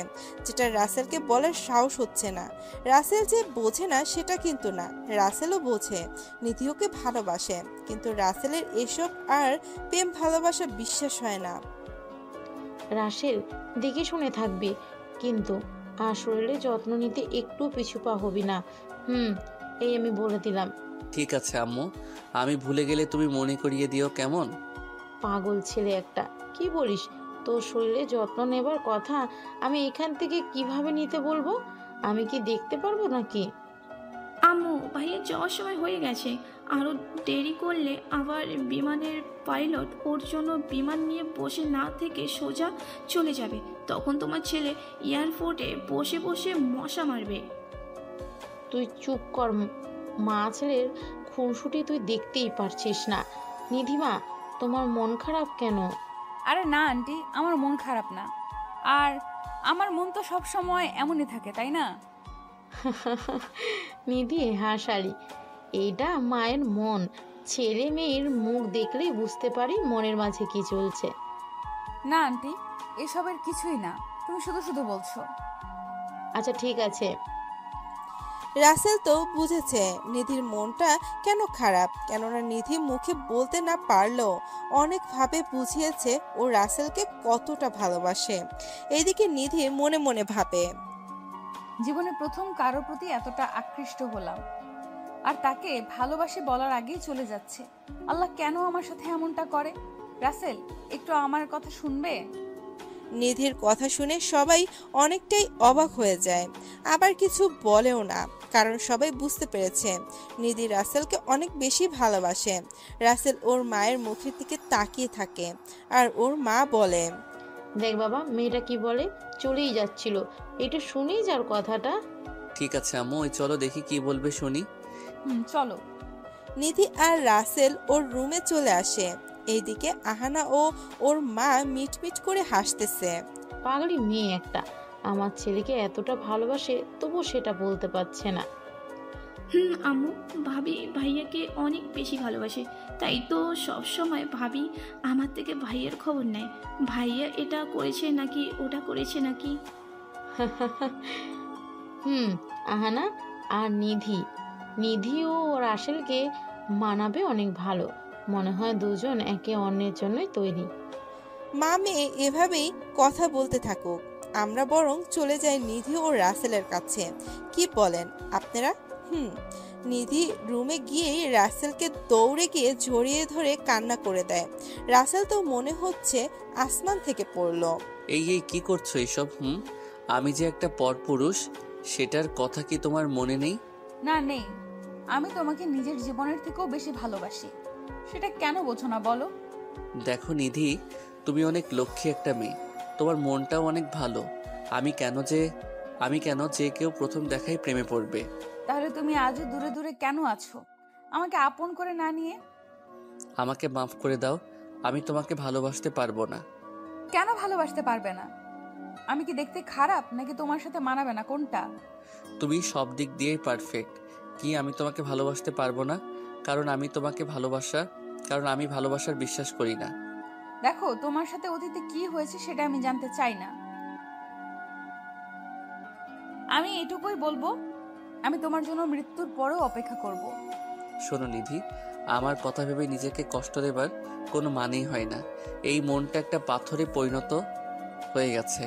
যেটা রাসেলকে বলার সাহস হচ্ছে না। রাসেল যে বোঝে না সেটা কিন্তু না, রাসেলও বোঝে নিধি ওকে ভালোবাসে, কিন্তু রাসেলের এসব আর প্রেম ভালোবাসা বিশ্বাস হয় না। রাসেল, দেখে শুনে থাকবি কিন্তু, আর শরীরে যত্ন নিতে একটু পিছু পা হবি না। এই আমি বলে দিলাম। ঠিক আছে আম্মু, আমি ভুলে গেলে তুমি মনে করিয়ে দিও কেমন? পাগল ছেলে একটা, কি বলিস? তোর শরীরে যত্ন নেবার কথা আমি এখান থেকে কিভাবে নিতে বলবো? আমি কি দেখতে পারবো নাকি? আম্মু, ভাইয়া যাওয়ার সময় হয়ে গেছে। আরও দেরি করলে আবার বিমানের পাইলট ওর জন্য বিমান নিয়ে বসে না থেকে সোজা চলে যাবে। তখন তোমার ছেলে এয়ারপোর্টে বসে বসে মশা মারবে। তুই চুপ কর। মা ছেলের খুনসুটি তুই দেখতেই পারছিস না। নিধিমা, তোমার মন খারাপ কেন? আরে না আন্টি, আমার মন খারাপ না। আর আমার মন তো সব সময় এমনই থাকে, তাই না? নিধি হাসালি, এইটা মায়ের মন। ছেলে মেয়ের মুখ দেখলেই বুঝতে পারি মনের মাঝে কি চলছে। না আন্টি, এসবের কিছুই না, তুমি শুধু শুধু বলছো। আচ্ছা ঠিক আছে। রাসেল তো বুঝেছে নিধির মনটা কেন খারাপ, কেননা নিধি মুখে বলতে না পারলেও অনেকভাবে বুঝিয়েছে ও রাসেলকে কতটা ভালোবাসে। এইদিকে নিধি মনে মনে ভাবে, জীবনে প্রথম কারোর প্রতি এতটা আকৃষ্ট হলাম, আর তাকে ভালোবাসে বলার আগেই চলে যাচ্ছে। আল্লাহ কেন আমার সাথে এমনটা করে? রাসেল, একটু আমার কথা শুনবে? নিধির কথা শুনে সবাই অনেকটাই অবাক হয়ে যায়, আবার কিছু বলেও না, কারণ সবাই বুঝতে পেরেছে নিধি রাসেলকে অনেক বেশি ভালোবাসে। রাসেল ওর মায়ের মুখের দিকে তাকিয়ে থাকে, আর ওর মা বলে, দেখ বাবা, মেয়েটা কি বলে, চলেই যাচ্ছিল। এটা শুনেই যার কথাটা। ঠিক আছে আম্মু, ওই চলো দেখি কি বলবে শুনি। চলো। নিধি আর রাসেল ওর রুমে চলে আসে। এইদিকে আহানা ও ওর মা মিটমিট করে হাসতেছে। পাগলি মেয়ে একটা, আমার ছেলেকে এতটা ভালোবাসে তবু সেটা বলতে পারছে না। আম্মু, ভাবি ভাইয়াকে অনেক বেশি ভালোবাসে, তাই তো সব সময় ভাবি আমার থেকে ভাইয়ার খবর নেয়। ভাইয়া এটা করেছে নাকি ওটা করেছে নাকি। আহানা আর নিধি ও রাসেলকে মানাবে অনেক ভালো। মনে হয় দুজন একে অন্যের জন্যই তৈরি। মা মেয়ে এভাবেই কথা বলতে থাকুক, আমরা বরং চলে যাই নিধি ও রাসেলের কাছে। কি বলেন আপনারা? নিধি রুমে গিয়েই রাসেলকে দৌড়ে গিয়ে জড়িয়ে ধরে কান্না করে দেয়। রাসেল তো মনে হচ্ছে আসমান থেকে পড়লো। এই কি করছো এসব? আমি যে একটা পরপুরুষ, সেটার কথা কি তোমার মনে নেই? না, নেই। আমি তোমাকে নিজের জীবনের থেকেও বেশি ভালোবাসি, সেটা কেন বোঝো না বলো? দেখো নিধি, তুমি অনেক লক্ষ্মী একটা মেয়ে, তোমার মনটাও অনেক ভালো। আমি কেন যে কেউ প্রথম দেখাই প্রেমে পড়বে? তাহলে তুমি আজও দূরে দূরে কেন আছো, আমাকে আপন করে না নিয়ে? আমাকে মাফ করে দাও, আমি তোমাকে ভালোবাসতে পারবো না। কেন ভালোবাসতে পারবে না? আমি কি দেখতে খারাপ নাকি তোমার সাথে মানাবে না, কোনটা? তুমি সব দিক দিয়েই পারফেক্ট। কি আমি তোমাকে ভালোবাসতে পারবো না? কারণ আমি ভালোবাসার বিশ্বাস করি না। দেখো, তোমার সাথে অতীতে কি হয়েছে সেটা আমি জানতে চাই না। আমি এটুকুই বলবো, আমি তোমার জন্য মৃত্যুর পরেও অপেক্ষা করব। শোনো নিধি, আমার কথা ভেবে নিজেকে কষ্ট দেবার কোনো মানেই হয় না। এই মনটা একটা পাথরে পরিণত হয়ে গেছে।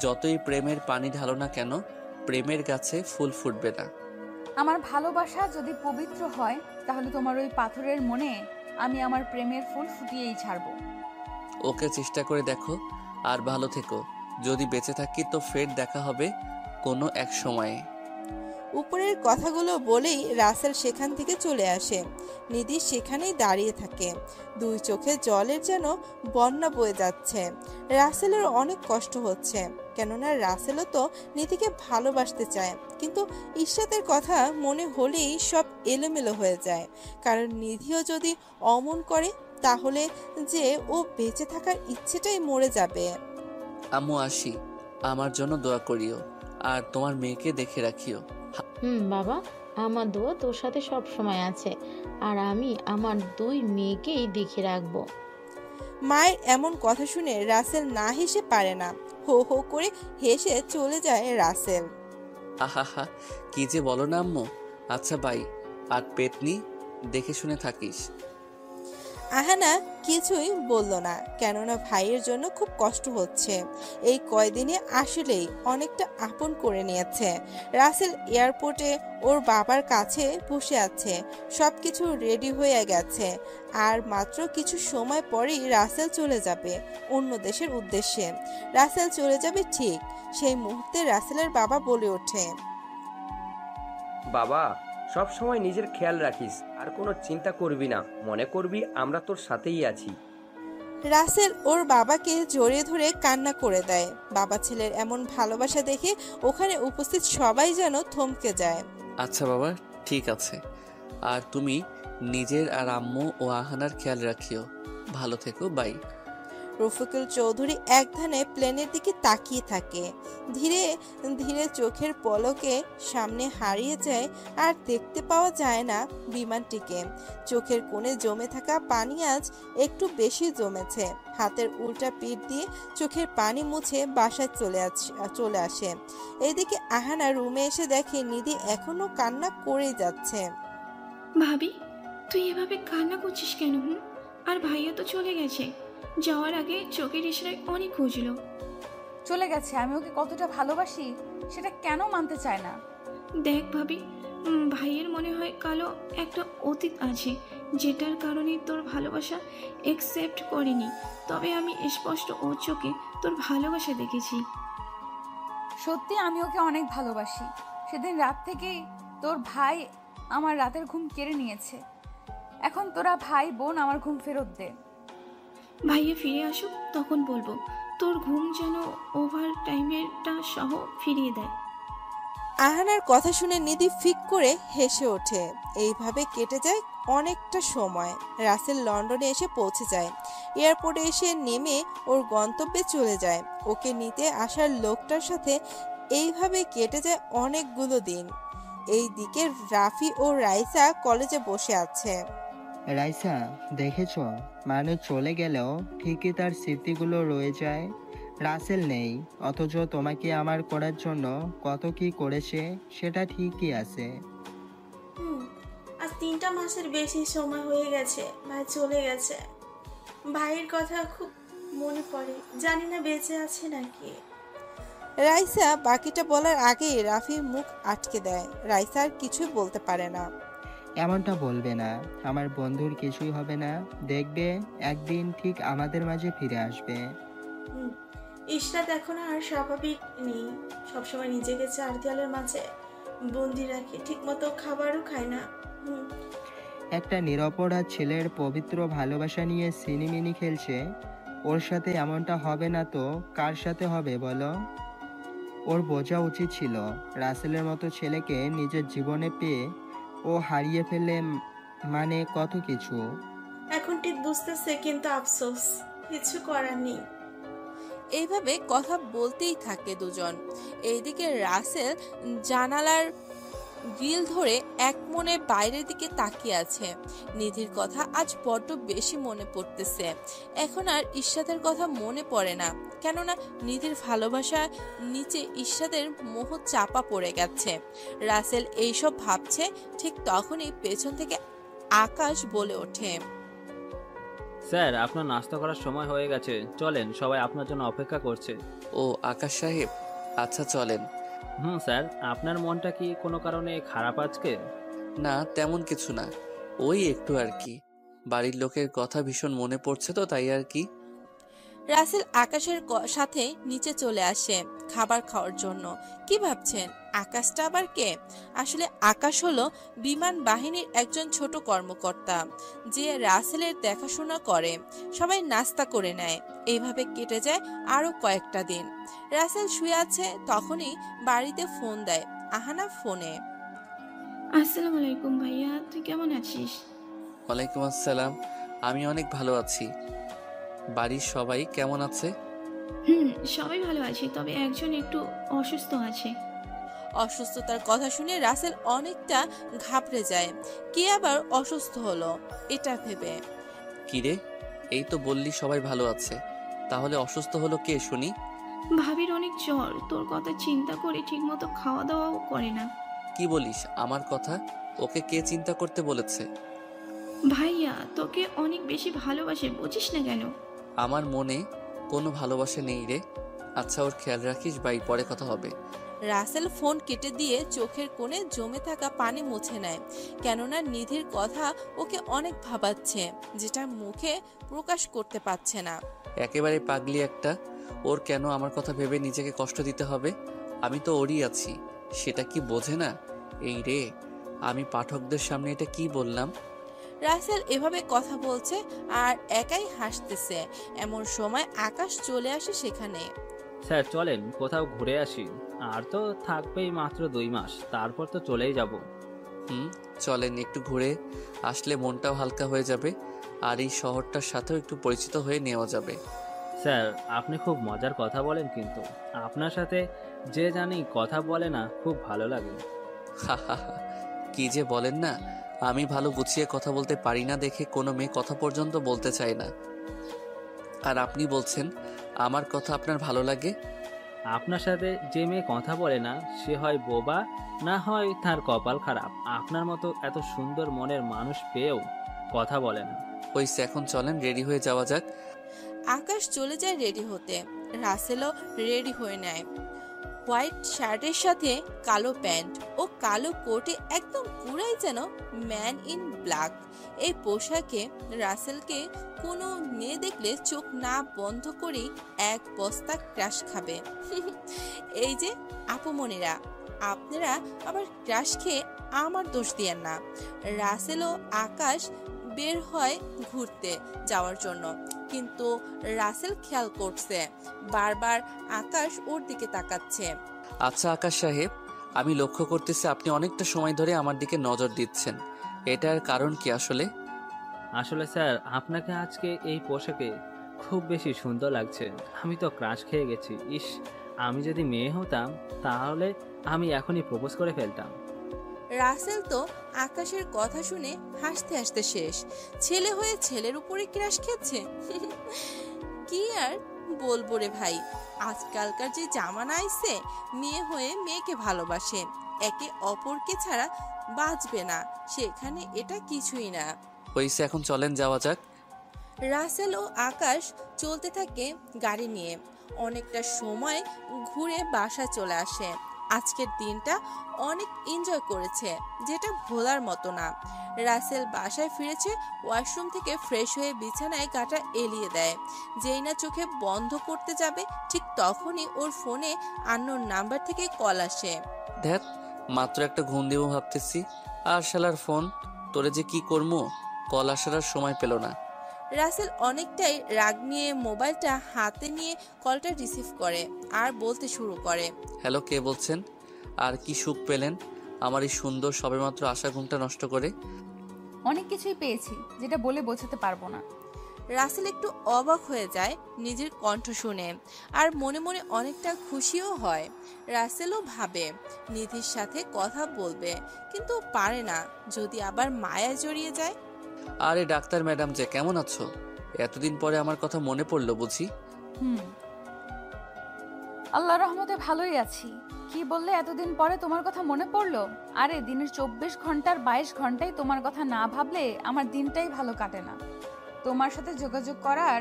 যতই প্রেমের পানি ঢালো না কেন, প্রেমের গাছে ফুল ফুটবে না। আমার ভালোবাসা যদি পবিত্র হয়, তাহলে তোমার ওই পাথরের মনে আমি আমার প্রেমের ফুল ফুটিয়েই ছাড়বো। ওকে চেষ্টা করে দেখো, আর ভালো থেকো। যদি বেঁচে থাকি তো ফের দেখা হবে কোনো এক সময়ে। উপরের কথাগুলো বলেই রাসেল সেখান থেকে চলে আসে। নিধি সেখানেই দাঁড়িয়ে থাকে, দুই চোখে জলের যেন বন্যা বয়ে যাচ্ছে। রাসেলের অনেক কষ্ট হচ্ছে, কেননা রাসেলও তো নিধিকে ভালোবাসতে চায়, কিন্তু ইশরাতের কথা মনে হলেই সব এলোমেলো হয়ে যায়। কারণ নিধিও যদি অমন করে তাহলে যে ও বেঁচে থাকার ইচ্ছেটাই মরে যাবে। আম্মু আসি, আমার জন্য দোয়া করিও, আর তোমার মেয়েকে দেখে রাখিও। বাবা, আমার দোয়া তোর সাথে সব সময় আছে, আর আমি আমার দুই মেয়েকেই দেখে রাখবো। মায়ের এমন কথা শুনে রাসেল না হেসে পারে না, হো হো করে হেসে চলে যায় রাসেল। আহা, কি যে বলো না আম্মু। আচ্ছা বাই, আর পেতনি দেখে শুনে থাকিস। আহানা কিছুই বলল না, কেননা ভাইয়ের জন্য খুব কষ্ট হচ্ছে। এই কয়দিনে আসলেই অনেকটা আপন করে নিয়েছে। রাসেল এয়ারপোর্টে ওর বাবার কাছে বসে আছে, সব কিছু রেডি হয়ে গেছে। আর মাত্র কিছু সময় পরেই রাসেল চলে যাবে অন্য দেশের উদ্দেশ্যে। রাসেল চলে যাবে ঠিক সেই মুহূর্তে রাসেলের বাবা বলে ওঠে, বাবা, সব সময় নিজের খেয়াল রাখিস, আর কোনো চিন্তা করবি না, মনে করবি আমরা তোর সাথেই আছি। রাসেল ওর বাবাকে জড়িয়ে ধরে কান্না করে দেয়। বাবা ছেলের এমন ভালোবাসা দেখে ওখানে উপস্থিত সবাই যেন থমকে যায়। আচ্ছা বাবা, ঠিক আছে। আর তুমি নিজের আর আম্মু ও আহানার খেয়াল রাখিও। ভালো থেকো, বাই। রফিকুল চৌধুরী একধানে প্লেনের দিকে তাকিয়ে থাকে, ধীরে ধীরে চোখের পলকে সামনে হারিয়ে যায়, আর দেখতে পাওয়া যায় না বিমানটিকে। চোখের কোণে জমে থাকা পানি আজ একটু বেশি জমেছে। হাতের উল্টা পিঠ দিয়ে চোখের পানি মুছে বাসায় চলে আসে। এদিকে আহানা রুমে এসে দেখে নিধি এখনো কান্না করেই যাচ্ছে। ভাবি, তুই এভাবে কান্না করছিস কেন? আর ভাইয়া তো চলে গেছে, যাওয়ার আগে চোখের ইশারায় অনেক খুঁজলো। চলে গেছে, আমি ওকে কতটা ভালোবাসি সেটা কেন মানতে চায় না? দেখ ভাবি, ভাইয়ের মনে হয় কালো একটা অতীত আছে, যেটার কারণে তোর ভালোবাসা একসেপ্ট করেনি। তবে আমি স্পষ্ট ওর চোখে তোর ভালোবাসা দেখেছি। সত্যি আমি ওকে অনেক ভালোবাসি। সেদিন রাত থেকেই তোর ভাই আমার রাতের ঘুম কেড়ে নিয়েছে। এখন তোরা ভাই বোন আমার ঘুম ফেরত দে। ভাইয়া ফিরে আসুক, তখন বলবো তোর ঘুম যেন ওভার টাইমেরটা সহ ফিরিয়ে দেয়। আহানার কথা শুনে নিধি ফিক করে হেসে ওঠে। এইভাবে কেটে যায় অনেকটা সময়। রাসেল লন্ডনে এসে পৌঁছে যায়। এয়ারপোর্টে এসে নেমে ওর গন্তব্যে চলে যায়। ওকে নিতে আসার লোকটার সাথে এইভাবে কেটে যায় অনেকগুলো দিন। এই দিকে রাফি ও রাইসা কলেজে বসে আছে। রাইসা, দেখেছ, মানুষ চলে গেলেও ঠিকই তার স্মৃতিগুলো রয়ে যায়। রাসেল নেই, অথচ তোমাকে আমার করার জন্য কত কি করেছে সেটা ঠিকই আছে। আজ 3টা মাসের বেশি সময় হয়ে গেছে ভাই চলে গেছে। ভাইয়ের কথা খুব মনে পড়ে, জানি না বেঁচে আছে নাকি। রাইসা বাকিটা বলার আগেই রাফি মুখ আটকে দেয়। রাইসা আর কিছুই বলতে পারে না। এমনটা বলবে না, আমার বন্ধুর কিছুই হবে না, দেখবে একদিন ঠিক আমাদের মাঝে ফিরে আসবে। ইশরাত এখন আর স্বাভাবিক নেই, সবসময় নিজেকে চার দেয়ালের মাঝে বন্দি রাখে, ঠিক মতো খাবারও খায় না। একটা নিরপরাধ ছেলের পবিত্র ভালোবাসা নিয়ে সিনিমিনি খেলছে। ওর সাথে এমনটা হবে না তো কার সাথে হবে বলো? ওর বোঝা উচিত ছিল রাসেলের মতো ছেলেকে নিজের জীবনে পেয়ে ও হারিয়ে ফেলে মানে কত কিছু। এখন ঠিক বুঝতেছে, কিন্তু আফসোস, কিছু করার নেই। এইভাবে কথা বলতেই থাকে দুজন। এইদিকে রাসেল জানালার গ্রিল ধরে এক মনে বাইরের দিকে তাকিয়ে আছে। নিধির কথা আজ বড্ড বেশি মনে পড়তেছে। এখন আর ইশরাতের কথা মনে পড়ে না, কেননা নিধির ভালোবাসা নিচে ইশরাতের মোহ চাপা পড়ে গেছে। রাসেল এইসব ভাবছে, ঠিক তখনই পেছন থেকে আকাশ বলে ওঠে, স্যার, আপনার নাস্তা করার সময় হয়ে গেছে, চলেন, সবাই আপনার জন্য অপেক্ষা করছে। ও আকাশ সাহেব, আচ্ছা চলেন। স্যার, আপনার মনটা কি কোনো কারণে খারাপ আজকে? না, তেমন কিছু না, ওই একটু আর কি। বাড়ির লোকের কথা ভীষণ মনে পড়ছে তো, তাই আর কি। রাসেল আকাশের সাথে নিচে চলে আসে খাবার খাওয়ার জন্য। কি ভাবছেন আকাশটা আবার কে? আসলে আকাশ হলো বিমান বাহিনীর একজন ছোট কর্মকর্তা, যে রাসেলের দেখাশোনা করে, সবাই নাস্তা করে নেয়। এইভাবে কেটে যায় আরো কয়েকটা দিন। রাসেল শুয়ে আছে, তখনই বাড়িতে ফোন দেয় আহানা ফোনে। আসসালামু আলাইকুম ভাইয়া, তুই কেমন আছিস? ওয়ালাইকুম আসসালাম, আমি অনেক ভালো আছি। বাড়ির সবাই কেমন আছে? সবাই ভালো আছে, তবে একজন একটু অসুস্থ আছে। অসুস্থতার কথা শুনে রাসেল অনেকটা ঘাবড়ে যায়। কে আবার অসুস্থ হলো এটা ভেবে। কিরে, এই তো বললি সবাই ভালো আছে, তাহলে অসুস্থ হলো কে শুনি? ভাবির অনেক জ্বর, তোর কথা চিন্তা করে ঠিকমতো খাওয়া দাওয়াও করে না। কি বলিস আমার কথা? ওকে কে চিন্তা করতে বলেছে? ভাইয়া তোকে অনেক বেশি ভালোবাসে, বুঝিস না কেন? আমার মনে কোনো ভালোবাসা নেই রে। আচ্ছা, ওর খেয়াল রাখিস, বাই, পরে কথা হবে। রাসেল ফোন কেটে দিয়ে চোখের কোণে জমে থাকা পানি মুছে নেয়, কেননা নিধির কথা ওকে অনেক ভাবাচ্ছে, যেটা মুখে প্রকাশ করতে পারছে না। একেবারে পাগলি একটা। ওর কেন আমার কথা ভেবে নিজেকে কষ্ট দিতে হবে? আমি তো ওরই আছি, সেটা কি বোঝে না? এই রে, আমি পাঠকদের সামনে এটা কি বললাম? রাসেল এভাবে কথা বলছে আর একাই হাসতেছে। এমন সময় আকাশ চলে আসে সেখানে। স্যার চলেন কোথাও ঘুরে আসি, আর তো থাকবেই মাত্র 2 মাস, তারপর তো চলেই যাব। চলেন, একটু ঘুরে আসলে মনটাও হালকা হয়ে যাবে, আর এই শহরটার সাথেও একটু পরিচিত হয়ে নেওয়া যাবে। স্যার আপনি খুব মজার কথা বলেন, কিন্তু আপনার সাথে যে জানি কথা বলে না, খুব ভালো লাগে। কি যে বলেন না, আমি ভালো গুছিয়ে কথা বলতে পারি না দেখে কোনো মেয়ে কথা পর্যন্ত বলতে চায় না। আর আপনি বলছেন আমার কথা আপনার ভালো লাগে? আপনার সাথে যে মেয়ে কথা বলে না, সে হয় বোবা, না হয় তার কপাল খারাপ। আপনার মতো এত সুন্দর মনের মানুষ পেয়েও কথা বলে না। হইছে, এখন চলেন রেডি হয়ে যাওয়া যাক। আকাশ চলে যায় রেডি হতে। রাসেলও রেডি হয়ে নেয়, হোয়াইট শার্টের সাথে কালো প্যান্ট ও কালো কোটে, একদম পুরাই যেন ম্যান ইন ব্ল্যাক। এই পোশাকে রাসেলকে কোনো মেয়ে দেখলে চোখ না বন্ধ করেই এক বস্তা ক্রাশ খাবে। এই যে আপুমনিরা, আপনারা আবার ক্রাশ খেয়ে আমার দোষ দিয়েন না। রাসেল ও আকাশ বের হয় ঘুরতে যাওয়ার জন্য, কিন্তু রাসেল খেয়াল করছে বারবার আকাশ ওর দিকে তাকাচ্ছে। আচ্ছা আকাশ সাহেব, আমি লক্ষ্য করতেছি আপনি অনেকটা সময় ধরে আমার দিকে নজর দিচ্ছেন, এটার কারণ কি আসলে? আসলে স্যার, আপনাকে আজকে এই পোশাকে খুব বেশি সুন্দর লাগছে। আমি তো ক্রাশ খেয়ে গেছি। ইস, আমি যদি মেয়ে হতাম তাহলে আমি এখনই প্রপোজ করে ফেলতাম। রাসেল তো আকাশের কথা শুনে হাসতে হাসতে শেষ। ছেলে হয়ে ছেলের উপরে ক্রাশ খেচ্ছে। কি আর বলবো রে ভাই, আজকালকার যে জামানা আইছে, মেয়ে হয়ে মেয়েকে ভালোবাসে, একে অপরকে ছাড়া বাঁচবে না, সেখানে এটা কিছুই না। হইছে, এখন চলেন যাওয়া যাক। রাসেল ও আকাশ চলতে থাকে গাড়ি নিয়ে। অনেকটা সময় ঘুরে বাসা চলে আসে। আজকের দিনটা অনেক এনজয় করেছে, যেটা ভোলার মতো না। রাসেল বাসায় ফিরেছে, ওয়াশরুম থেকে ফ্রেশ হয়ে বিছানায় গাটা এলিয়ে দেয়। যেই না চোখে বন্ধ করতে যাবে, ঠিক তখনই ওর ফোনে আননোন নাম্বার থেকে কল আসে। ধ্যাত, মাত্র একটা ঘুম দিব ভাবতেছি, আর শালার ফোন। তোরে যে কি করবো, কল আসার আর সময় পেল না। রাসেল অনেকটাই রাগ নিয়ে মোবাইলটা হাতে নিয়ে কলটা রিসিভ করে আর বলতে শুরু করে, হ্যালো, কে বলছেন? আর কি সুখ পেলেন আমার এই সুন্দর সবেমাত্র আসা ঘুমটা নষ্ট করে? অনেক কিছুই পেয়েছি, যেটা বলে বোঝাতে পারবো না। রাসেল একটু অবাক হয়ে যায় নিজের কণ্ঠ শুনে, আর মনে মনে অনেকটা খুশিও হয়। রাসেলও ভাবে নিধির সাথে কথা বলবে, কিন্তু পারে না, যদি আবার মায়া জড়িয়ে যায়। আরে ডাক্তার ম্যাডাম যে, কেমন আছো? এতদিন পরে আমার কথা মনে পড়লো বুঝি? আল্লাহ রহমতে ভালোই আছি। কি বললে এতদিন পরে তোমার কথা মনে পড়লো? আরে দিনের 24 ঘন্টার 22 ঘন্টাই তোমার কথা না ভাবলে আমার দিনটাই ভালো কাটে না। তোমার সাথে যোগাযোগ করার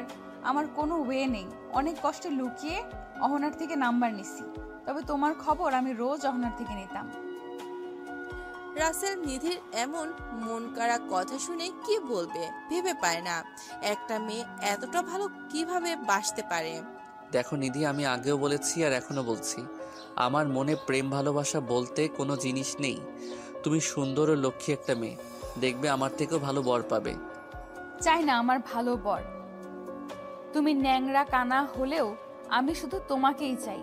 আমার কোনো ওয়ে নেই। অনেক কষ্টে লুকিয়ে অহনার থেকে নাম্বার নিছি, তবে তোমার খবর আমি রোজ অহনার থেকে নিতাম। রাসেল নিধির এমন মন কাড়া কথা শুনে কি বলবে ভেবে পায় না। একটা মেয়ে এতটা ভালো কিভাবে বাসতে পারে। দেখো নিধি, আমি আগেও বলেছি আর এখনো বলছি, আমার মনে প্রেম ভালোবাসা বলতে কোনো জিনিস নেই। তুমি সুন্দর ও লক্ষ্মী একটা মেয়ে, দেখবে আমার থেকেও ভালো বর পাবে। চাই না আমার ভালো বর, তুমি ন্যাংরা কানা হলেও আমি শুধু তোমাকেই চাই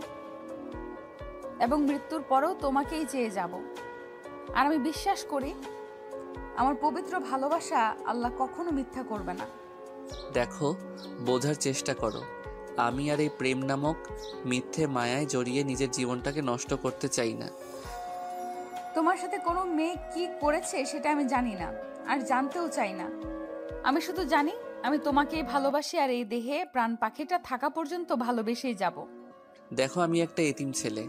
এবং মৃত্যুর পরেও তোমাকেই চেয়ে যাব। আর আমি বিশ্বাস করি আমার পবিত্র ভালোবাসা আল্লাহ কখনো মিথ্যা করবে না। দেখো, বোঝার চেষ্টা করো, আমি আর এই প্রেম নামক মিথ্যে মায়ায় জড়িয়ে নিজের জীবনটাকে নষ্ট করতে চাই না। তোমার সাথে কোনো মেয়ে কি করেছে সেটা আমি জানি না আর জানতেও চাই না। আমি শুধু জানি আমি তোমাকেই ভালোবাসি আর এই দেহে প্রাণ পাখিটা থাকা পর্যন্ত ভালোবেসেই যাব। দেখো, আমি একটা এতিম ছেলে,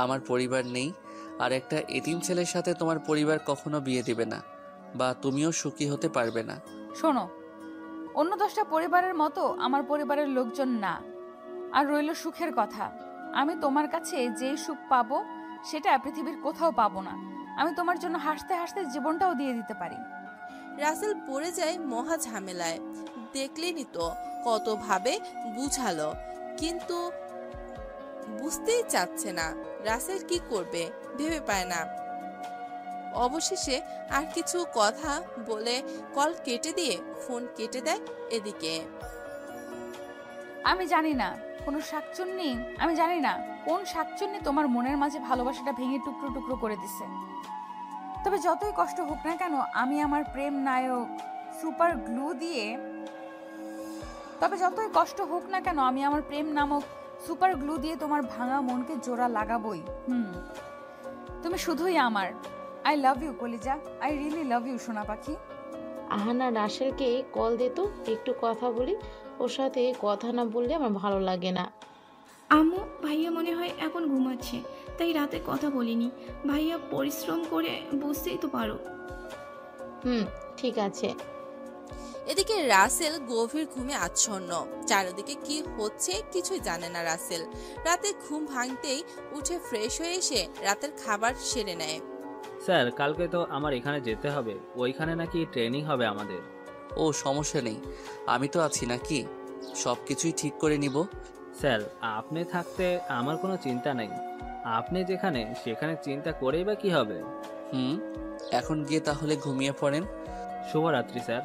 আমার পরিবার নেই, আর একটা এতিম ছেলের সাথে তোমার পরিবার কখনো বিয়ে দিবে না, বা তুমিও সুখী হতে পারবে না। শোনো, অন্য 10টা পরিবারের মতো আমার পরিবারের লোকজন না। আর রইল সুখের কথা, আমি তোমার কাছে যে সুখ পাবো সেটা পৃথিবীর কোথাও পাবো না। আমি তোমার জন্য হাসতে হাসতে জীবনটাও দিয়ে দিতে পারি। রাসেল পড়ে যায় মহা ঝামেলায়। দেখলেনি তো কত ভাবে বুঝালো, কিন্তু বুঝতেই চাচ্ছে না রাসেল কি করবে, ভেবে পায় না। অবশেষে আর কিছু কথা বলে কল কেটে দিয়ে ফোন কেটে দেয়। এদিকে আমি জানি না কোন শাকচুন্নি তোমার মনের মাঝে ভালোবাসাটা ভেঙে টুকরো টুকরো করে দিছে। তবে যতই কষ্ট হোক না কেন আমি আমার প্রেম নায়ক সুপার গ্লু দিয়ে তোমার ভাঙা মনকে জোড়া লাগাবই। তুমি শুধুই আমার। আই লাভ ইউ কলিজা, আই রিয়েলি লাভ ইউ সোনা পাখি। আহানা রাসেলকে কল দে তো, একটু কথা বলি। ওর সাথে কথা না বললে আমার ভালো লাগে না। আম্মু, ভাইয়া মনে হয় এখন ঘুমাচ্ছে, তাই রাতে কথা বলিনি। ভাইয়া পরিশ্রম করে বুঝতেই তো পারো। ঠিক আছে। এদিকে রাসেল গভীর ঘুমে আচ্ছন্ন। চারিদিকে কি হচ্ছে কিছুই জানে না রাসেল। রাতে ঘুম ভাঙতেই উঠে ফ্রেশ হয়ে এসে রাতের খাবার সেরে নেয়। স্যার, কালকে তো আমার এখানে যেতে হবে, ওইখানে নাকি ট্রেনিং হবে আমাদের। ও সমস্যা নেই, আমি তো আছি নাকি, সব কিছুই ঠিক করে নিব। স্যার, আপনি থাকতে আমার কোনো চিন্তা নেই। আপনি যেখানে সেখানে চিন্তা করেই বা কি হবে। এখন গিয়ে তাহলে ঘুমিয়ে পড়েন। শুভরাত্রি স্যার।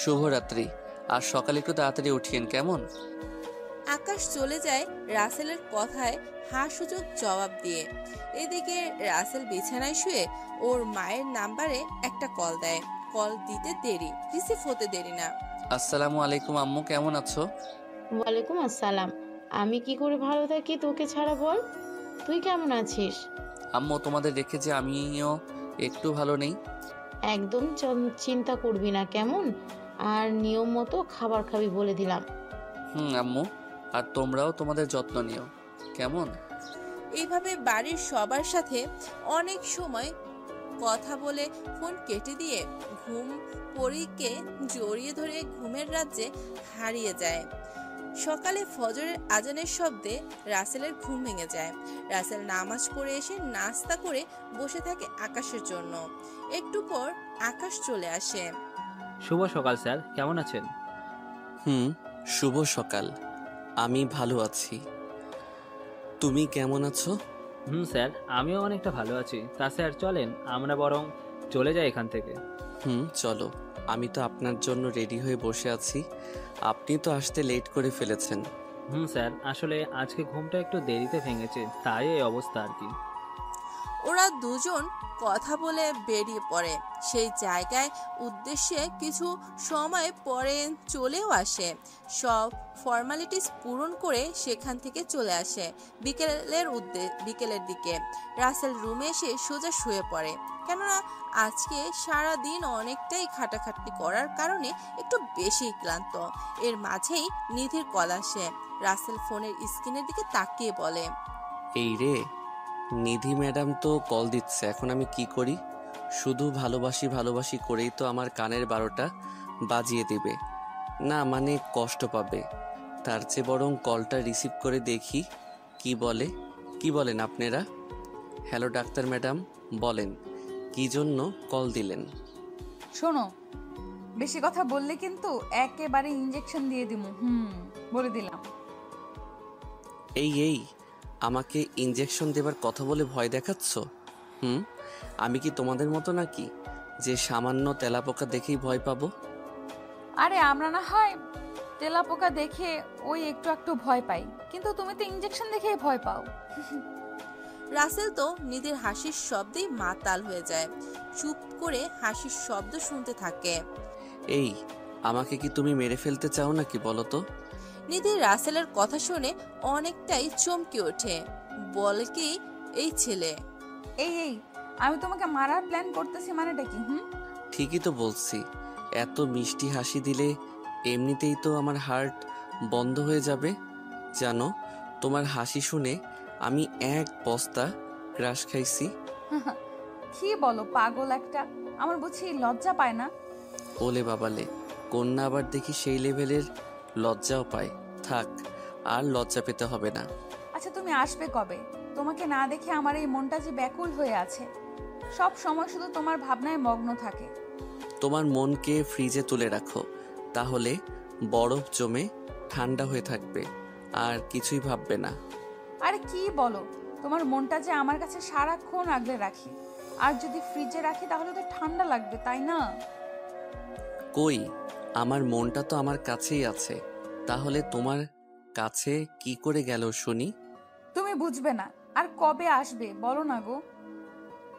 শুভরাত্রি। আর সকালে একটু তাড়াতাড়ি উঠিয়েন, কেমন? আকাশ চলে যায় রাসেলের কথায় হাসূচক জবাব দিয়ে। এদিকে রাসেল বিছানায় শুয়ে ওর মায়ের নাম্বারে একটা কল দেয়। কল দিতে দেরি, রিসিভ হতে দেরি না। আসসালামু আলাইকুম আম্মু, কেমন আছো? ওয়ালাইকুম আসসালাম। আমি কি করে ভালো থাকি তোকে ছাড়া, বল। তুই কেমন আছিস? আম্মু, তোমাদের রেখে যে আমিও একটু ভালো নেই। একদম চিন্তা করবি না, কেমন? আর নিয়ম মতো খাবার খাবি বলে দিলাম। আম্মু, আর তোমরাও তোমাদের যত্ন নিও, কেমন? এইভাবে বাড়ির সবার সাথে অনেক সময় কথা বলে ফোন কেটে দিয়ে ঘুম পরীকে জড়িয়ে ধরে ঘুমের রাজ্যে হারিয়ে যায়। সকালে ফজরের আজানের শব্দে রাসেলের ঘুম ভেঙে যায়। রাসেল নামাজ পড়ে এসে নাস্তা করে বসে থাকে আকাশের জন্য। একটু পর আকাশ চলে আসে। শুভ সকাল স্যার, কেমন আছেন? শুভ সকাল। আমি ভালো আছি, তুমি কেমন আছো? স্যার, আমিও অনেকটা ভালো আছি। তা স্যার, চলেন আমরা বরং চলে যাই এখান থেকে। চলো, আমি তো আপনার জন্য রেডি হয়ে বসে আছি, আপনি তো আসতে লেট করে ফেলেছেন। স্যার, আসলে আজকে ঘুমটা একটু দেরিতে ভেঙেছে, তাই এই অবস্থা আর কি। ওরা দুজন কথা বলে বেরিয়ে পড়ে। সেই জায়গায় উদ্দেশ্যে কিছু সময় পরে চলেও আসে। সব ফর্মালিটিস পূরণ করে সেখান থেকে চলে আসে। বিকেলের দিকে রাসেল রুমে এসে সোজা শুয়ে পড়ে, কেননা আজকে সারা দিন অনেকটাই খাটাখাটনি করার কারণে একটু বেশি ক্লান্ত। এর মাঝেই নিধির কল আসে। রাসেল ফোনের স্ক্রিনের দিকে তাকিয়ে বলে, এই রে, নিধি ম্যাডাম তো কল দিচ্ছে, এখন আমি কি করি? শুধু ভালোবাসি ভালোবাসি করেই তো আমার কানের 12টা বাজিয়ে দিবে না, মানে কষ্ট পাবে। তার চেয়ে বরং কলটা রিসিভ করে দেখি কি বলেন আপনারা। হ্যালো ডাক্তার ম্যাডাম, বলেন কি জন্য কল দিলেন? শোনো, বেশি কথা বললে কিন্তু একেবারে ইঞ্জেকশন দিয়ে দিমু। বলে দিলাম। এই আমাকে ইঞ্জেকশন দেবার কথা বলে ভয় দেখাচ্ছ? আমি কি তোমাদের মতো নাকি যে সামান্য তেলাপোকা দেখেই ভয় পাবো? আরে আমরা না হয় তেলাপোকা দেখে ওই একটু একটু ভয় পাই, কিন্তু তুমি তো ইঞ্জেকশন দেখেই ভয় পাও। রাসেল তো নিধির হাসির শব্দেই মাতাল হয়ে যায়, চুপ করে হাসির শব্দ শুনতে থাকে। এই আমাকে কি তুমি মেরে ফেলতে চাও নাকি বলো তো? নিধি রাসেলের কথা শুনে অনেকটাই চমকে ওঠে, বলে কি এই ছেলে। এই আমি তোমাকে মারার প্ল্যান করতেছি মানেটা কি? ঠিকই তো বলছি, এত মিষ্টি হাসি দিলে এমনিতেই তো আমার হার্ট বন্ধ হয়ে যাবে। জানো, তোমার হাসি শুনে আমি এক বস্তা ক্রাশ খাইছি। কি বলো পাগল একটা, আমার বুঝি লজ্জা পায় না? ওলে বাবালে, কন্যা আবার দেখি সেই লেভেলের লজ্জাও পায়। থাক, আর লজ্জা পেতে হবে না। আচ্ছা তুমি আসবে কবে? তোমাকে না দেখে আমার এই মনটা যে ব্যাকুল হয়ে আছে, সব সময় শুধু তোমার ভাবনায় মগ্ন থাকে। তোমার মনকে ফ্রিজে তুলে রাখো, তাহলে বরফ জমে ঠান্ডা হয়ে থাকবে, আর কিছুই ভাববে না। আরে কি বলো, তোমার মনটা যে আমার কাছে সারাক্ষণ আগলে রাখি, আর যদি ফ্রিজে রাখি তাহলে তো ঠান্ডা লাগবে, তাই না? কই, আমার মনটা তো আমার কাছেই আছে, তাহলে তোমার কাছে কি করে গেল শুনি? তুমি বুঝবে না, আর কবে আসবে বলো না গো?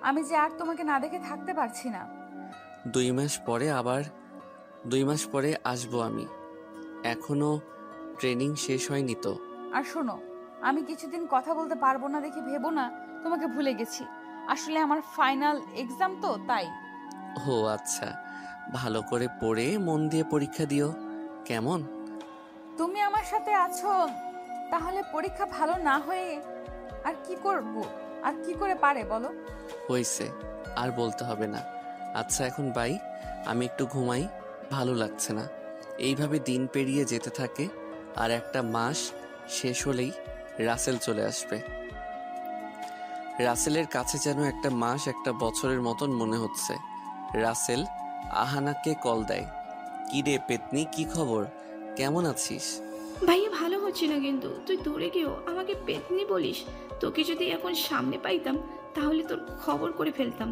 আমি যে আর তোমাকে না দেখে থাকতে পারছি না। 2 মাস পরে আবার 2 মাস পরে আসবো আমি, এখনো ট্রেনিং শেষ হয়নি তো। আর শোনো, আমি কিছুদিন কথা বলতে পারবো না দেখে ভেবো না তোমাকে ভুলে গেছি। আসলে আমার ফাইনাল এক্সাম তো, তাই। ও আচ্ছা, ভালো করে পড়ে মন দিয়ে পরীক্ষা দিও, কেমন? তুমি আমার সাথে আছো, তাহলে পরীক্ষা ভালো না হয়ে আর কি করব? আর কি করে পারে বলো? হয়েছে, আর বলতে হবে না। আচ্ছা এখন বাই, আমি একটু ঘুমাই, ভালো লাগছে না। এইভাবে দিন পেরিয়ে যেতে থাকে, আর একটা মাস শেষ হলেই রাসেল চলে আসবে। রাসেলের কাছে যেন একটা মাস একটা বছরের মতন মনে হচ্ছে। রাসেল আহানাকে কল দেয়। কি রে পেতনি, কি খবর, কেমন আছিস? ভাইয়া ভালো হচ্ছে না, কিন্তু তুই দূরে গিয়েও আমাকে পেতনি বলিস। তোকে যদি এখন সামনে পাইতাম তাহলে তোর খবর করে ফেলতাম।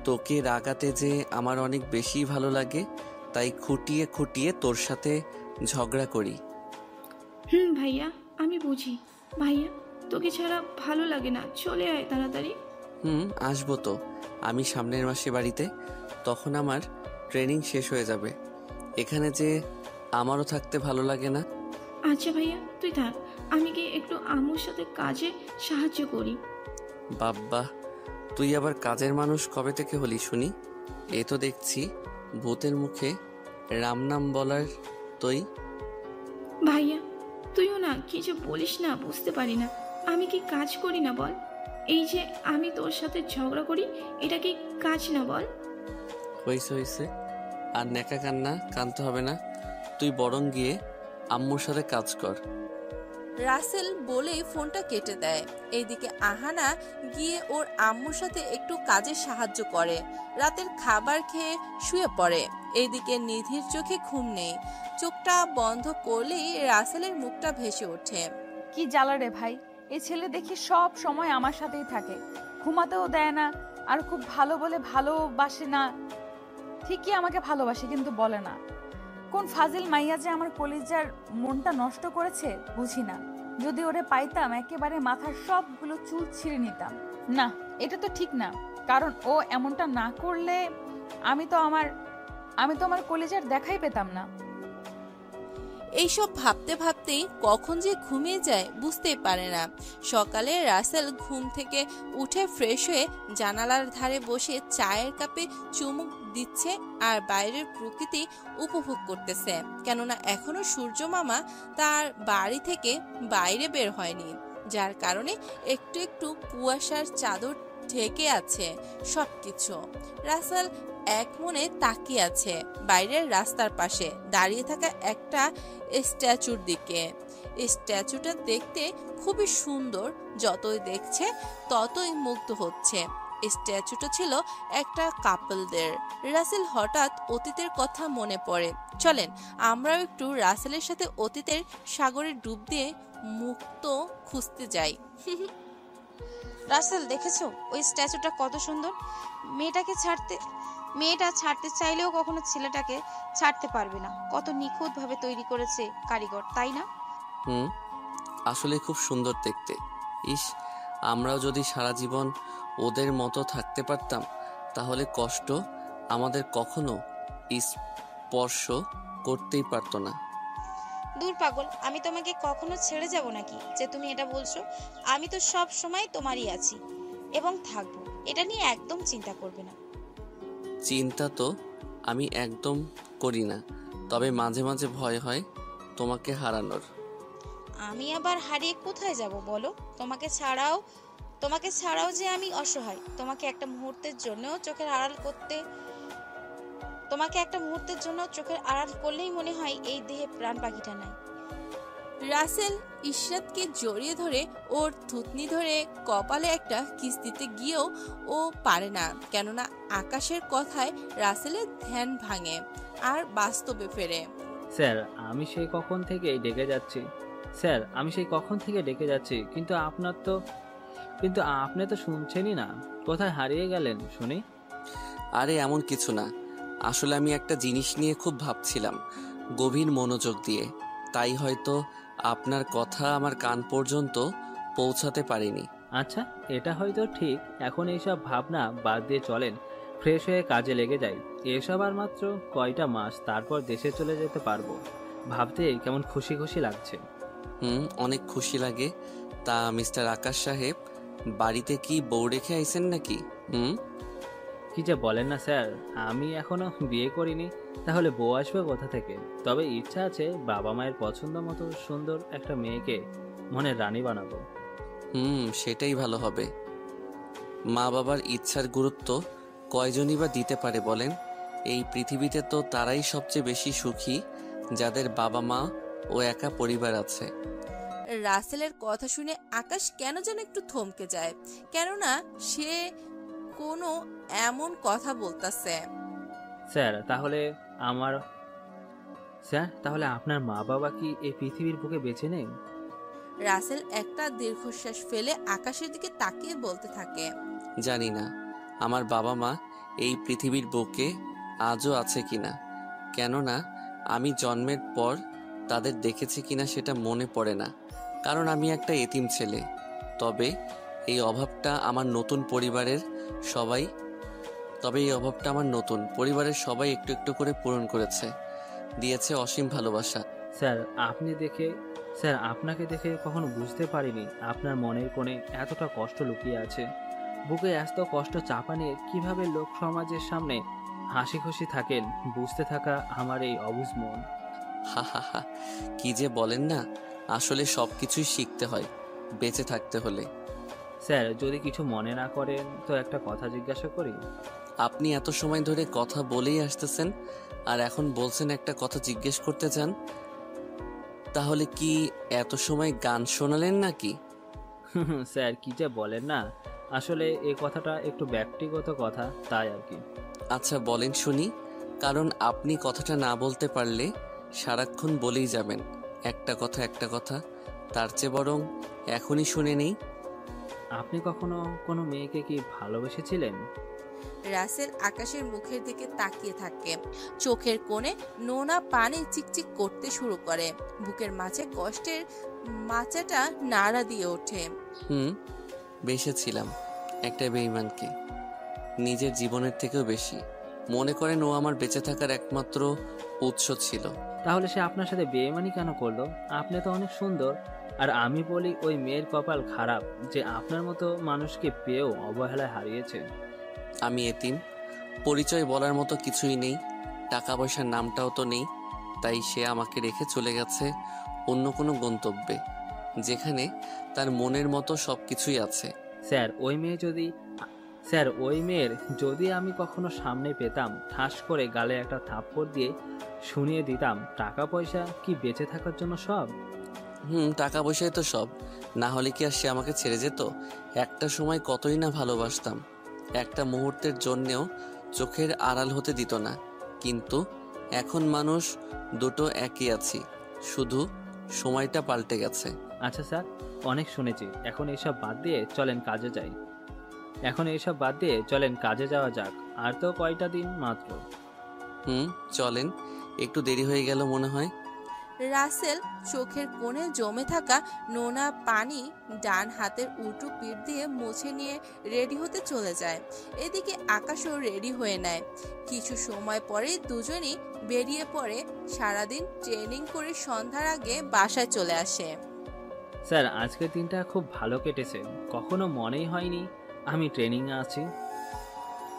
তোকে রাগাতে যে আমার অনেক বেশি ভালো লাগে, তাই খুঁটিয়ে খুঁটিয়ে তোর সাথে ঝগড়া করি। ভাইয়া আমি বুঝি। ভাইয়া তোকে ছাড়া ভালো লাগে না, চলে আয় তাড়াতাড়ি। আসবো তো, আমি সামনের মাসে বাড়িতে, তখন আমার ট্রেনিং শেষ হয়ে যাবে। এখানে যে আমারও থাকতে ভালো লাগে না। আচ্ছা ভাইয়া তুই থাক, আমি গিয়ে একটু আম্মুর সাথে কাজে সাহায্য করি। বাব্বা, তুই আবার কাজের মানুষ কবে থেকে হলি শুনি? এ তো দেখছি ভূতের মুখে রাম নাম বলার তুই। ভাইয়া তুইও না কি যে বলিস না, বুঝতে পারি না। আমি কি কাজ করি না বল? এই যে আমি তোর সাথে ঝগড়া করি, এটা কি কাজ না বল? হয়েছে, আর নেকা কান্না কানতে হবে না, তুই বরং গিয়ে আম্মুর সাথে কাজ কর। রাসেল বলেই ফোনটা কেটে দেয়। এইদিকে আহানা গিয়ে ওর আম্মুর সাথে একটু কাজে সাহায্য করে, রাতের খাবার খেয়ে শুয়ে পড়ে। এইদিকে নিধির চোখে ঘুম নেই, চোখটা বন্ধ করলেই রাসেলের মুখটা ভেসে ওঠে। কি জ্বালা রে ভাই, এই ছেলে দেখি সব সময় আমার সাথেই থাকে, ঘুমাতেও দেয় না, আর খুব ভালো বলে ভালোবাসে না। ঠিকই আমাকে ভালোবাসে কিন্তু বলে না। কোন ফাজিল মাইয়া যে আমার কলিজার মনটা নষ্ট করেছে বুঝি না। যদি ওরে পাইতাম একেবারে মাথার সবগুলো চুল ছিঁড়ে নিতাম। না, এটা তো ঠিক না, কারণ ও এমনটা না করলে আমি তো আমার কলিজার দেখাই পেতাম না। এইসব ভাবতে ভাবতেই কখন যে ঘুমিয়ে যায় বুঝতেই পারে না। সকালে রাসেল ঘুম থেকে উঠে ফ্রেশ হয়ে জানালার ধারে বসে চায়ের কাপে চুমুক দিচ্ছে আর বাইরের প্রকৃতি উপভোগ করতেছে, কেননা এখনো সূর্য মামা তার বাড়ি থেকে বাইরে বের হয়নি, যার কারণে একটু একটু কুয়াশার চাদর ঢেকে আছে সবকিছু। রাসেল এক মনে তাকিয়ে আছে বাইরের রাস্তার পাশে দাঁড়িয়ে থাকা একটা স্ট্যাচুর দিকে। এই স্ট্যাচুটা দেখতে খুবই সুন্দর, যতই দেখছে ততই মুগ্ধ হচ্ছে। এই স্ট্যাচুটা ছিল একটা কাপলদের। রাসেল হঠাৎ অতীতের কথা মনে পড়ে। চলেন আমরাও একটু রাসেলের সাথে অতীতের সাগরে ডুব দিয়ে মুক্ত খুঁজতে যাই। রাসেল, দেখেছো ওই স্ট্যাচুটা কত সুন্দর? মেয়েটা ছাড়তে চাইলেও কখনো ছেলেটাকে ছাড়তে পারবে না। কত নিখুঁতভাবে তৈরি করেছে কারিগর, তাই না? হুম, আসলে খুব সুন্দর দেখতে। ইস, আমরাও যদি সারা জীবন ওদের মতো থাকতে পারতাম, তাহলে কষ্ট আমাদের কখনো স্পর্শ করতেই পারতো না। দূর পাগল, আমি তোমাকে কখনো ছেড়ে যাব নাকি যে তুমি এটা বলছো? আমি তো সব সময় তোমারই আছি এবং থাকবো, এটা নিয়ে একদম চিন্তা করবে না। চিন্তা তো আমি একদম করি না, তবে মাঝে মাঝে ভয় হয় তোমাকে হারানোর। আমি আবার হারিয়ে কোথায় যাব বলো? তোমাকে ছাড়াও যে আমি অসহায়। তোমাকে একটা মুহূর্তের জন্য চোখের আড়াল করলেই মনে হয় এই দেহে প্রাণ পাখিটা নাই। রাসেল ইশরাতকে জড়িয়ে ধরে ওর থুতনি ধরে কপালে একটা কিস দিতে গিয়েও ও পারে না, কেননা আকাশের কথায় রাসেলের ধ্যান ভাঙে আর বাস্তবে ফেরে। স্যার, আমি সেই কখন থেকে ডেকে যাচ্ছি, কিন্তু আপনি তো শুনছেনই না। কোথায় হারিয়ে গেলেন শুনি? আরে এমন কিছু না, আসলে আমি একটা জিনিস নিয়ে খুব ভাবছিলাম গভীর মনোযোগ দিয়ে, তাই হয়তো আপনার কথা আমার কান পর্যন্ত পৌঁছাতে পারিনি। আচ্ছা, এটা হয়তো ঠিক। এখন এইসব ভাবনা বাদ দিয়ে চলেন, ফ্রেশ হয়ে কাজে লেগে যাই। এসব আর মাত্র কয়টা মাস, তারপর দেশে চলে যেতে পারবো। ভাবতে কেমন খুশি খুশি লাগছে। অনেক খুশি লাগে। তা মিস্টার আকাশ সাহেব, বাড়িতে কি বউ রেখে আইছেন নাকি? কি যে বলেন না স্যার, আমি এখনো বিয়ে করিনি, তাহলে বউ আসবে কোথা থেকে? তবে ইচ্ছা আছে বাবা মায়ের পছন্দ মতো সুন্দর একটা মেয়েকে মনের রানী বানাবো। সেটাই ভালো হবে। মা বাবার ইচ্ছার গুরুত্ব কয়জনই বা দিতে পারে বলেন? এই পৃথিবীতে তো তারাই সবচেয়ে বেশি সুখী যাদের বাবা মা ও একা পরিবার আছে। রাসেলের কথা শুনে আকাশ কেন যেন একটু থমকে যায়, কেননা সে কোনো এমন কথা বলতেছে। স্যার, তাহলে আপনার মা বাবা কি এই পৃথিবীর বুকে বেঁচে নেই? রাসেল একটা দীর্ঘশ্বাস ফেলে আকাশের দিকে তাকিয়ে বলতে থাকে, জানি না আমার বাবা মা এই পৃথিবীর বুকে আজও আছে কিনা, কেননা আমি জন্মের পর তাদের দেখেছি কিনা সেটা মনে পড়ে না, কারণ আমি একটা এতিম ছেলে। তবে এই অভাবটা আমার নতুন পরিবারের সবাই একটু একটু করে পূরণ করেছে, দিয়েছে অসীম ভালোবাসা। স্যার, আপনাকে দেখে কখনো বুঝতে পারিনি আপনার মনের কোণে এতটা কষ্ট লুকিয়ে আছে। বুকে এত কষ্ট চাপা নিয়ে কিভাবে লোক সমাজের সামনে হাসি খুশি থাকেন, বুঝতে থাকা আমার এই অবুঝ মন। হা হা হা, কি যে বলেন না, আসলে সবকিছুই শিখতে হয় বেঁচে থাকতে হলে। স্যার, যদি কিছু মনে না করেন তো একটা কথা জিজ্ঞাসা করি? আপনি এত সময় ধরে কথা বলেই আসতেছেন, আর এখন বলছেন একটা কথা জিজ্ঞেস করতে চান? তাহলে কি এত সময় গান শোনালেন নাকি? স্যার, কি যে বলেন না, আসলে এই কথাটা একটু ব্যক্তিগত কথা, তাই আর কি। আচ্ছা বলেন শুনি, কারণ আপনি কথাটা না বলতে পারলে সারাক্ষণ বলেই যাবেন একটা কথা, তার চেয়ে বরং এখনই শুনে নেই। আপনি কখনো কোনো মেয়েকে কি ভালোবেসেছিলেন? রাসেল আকাশের মুখের দিকে তাকিয়ে থাকে, চোখের কোণে নোনা পানি চিকচিক করতে শুরু করে, বুকের মাঝে কষ্টের মাচাটা নাড়া দিয়ে ওঠে। বেসেছিলাম একটা বেঈমানকে, নিজের জীবনের থেকেও বেশি। মনে করেন ও আমার বেঁচে থাকার একমাত্র উৎস ছিল। তাহলে সে আপনার সাথে বেঈমানি কেন করলো? আপনি তো অনেক সুন্দর। আর আমি বলি, ওই মেয়ের কপাল খারাপ যে আপনার মতো মানুষকে পেয়েও অবহেলায় হারিয়েছে। আমি এতিম, পরিচয় বলার মতো কিছুই নেই, টাকা পয়সার নামটাও তো নেই, তাই সে আমাকে রেখে চলে গেছে অন্য কোনো গন্তব্যে, যেখানে তার মনের মতো সবকিছুই আছে। স্যার, ওই মেয়ের যদি আমি কখনো সামনে পেতাম, ঠাস করে গালে একটা থাপ্পড় দিয়ে শুনিয়ে দিতাম টাকা পয়সা কি বেঁচে থাকার জন্য সব? টাকা পয়সাই তো সব, না হলে কি আর সে আমাকে ছেড়ে যেত? একটা সময় কতই না ভালোবাসতাম, একটা মুহূর্তের জন্যেও চোখের আড়াল হতে দিত না। কিন্তু এখন মানুষ দুটো একই আছি, শুধু সময়টা পাল্টে গেছে। আচ্ছা স্যার, অনেক শুনেছি, এখন এইসব বাদ দিয়ে চলেন কাজে যাওয়া যাক। আর তো কয়টা দিন মাত্র। চলেন, একটু দেরি হয়ে গেল মনে হয়। রাসেল চোখের কোণে জমে থাকা নোনা পানি ডান হাতের উল্টো পিঠ দিয়ে মুছে নিয়ে রেডি হতে চলে যায়। এদিকে আকাশও রেডি হয়ে নেয়। কিছু সময় পরে দুজনই বেরিয়ে পড়ে। সারাদিন ট্রেনিং করে সন্ধ্যার আগে বাসায় চলে আসে। স্যার, আজকের দিনটা খুব ভালো কেটেছে, কখনো মনেই হয়নি আমি ট্রেনিংয়ে আছি।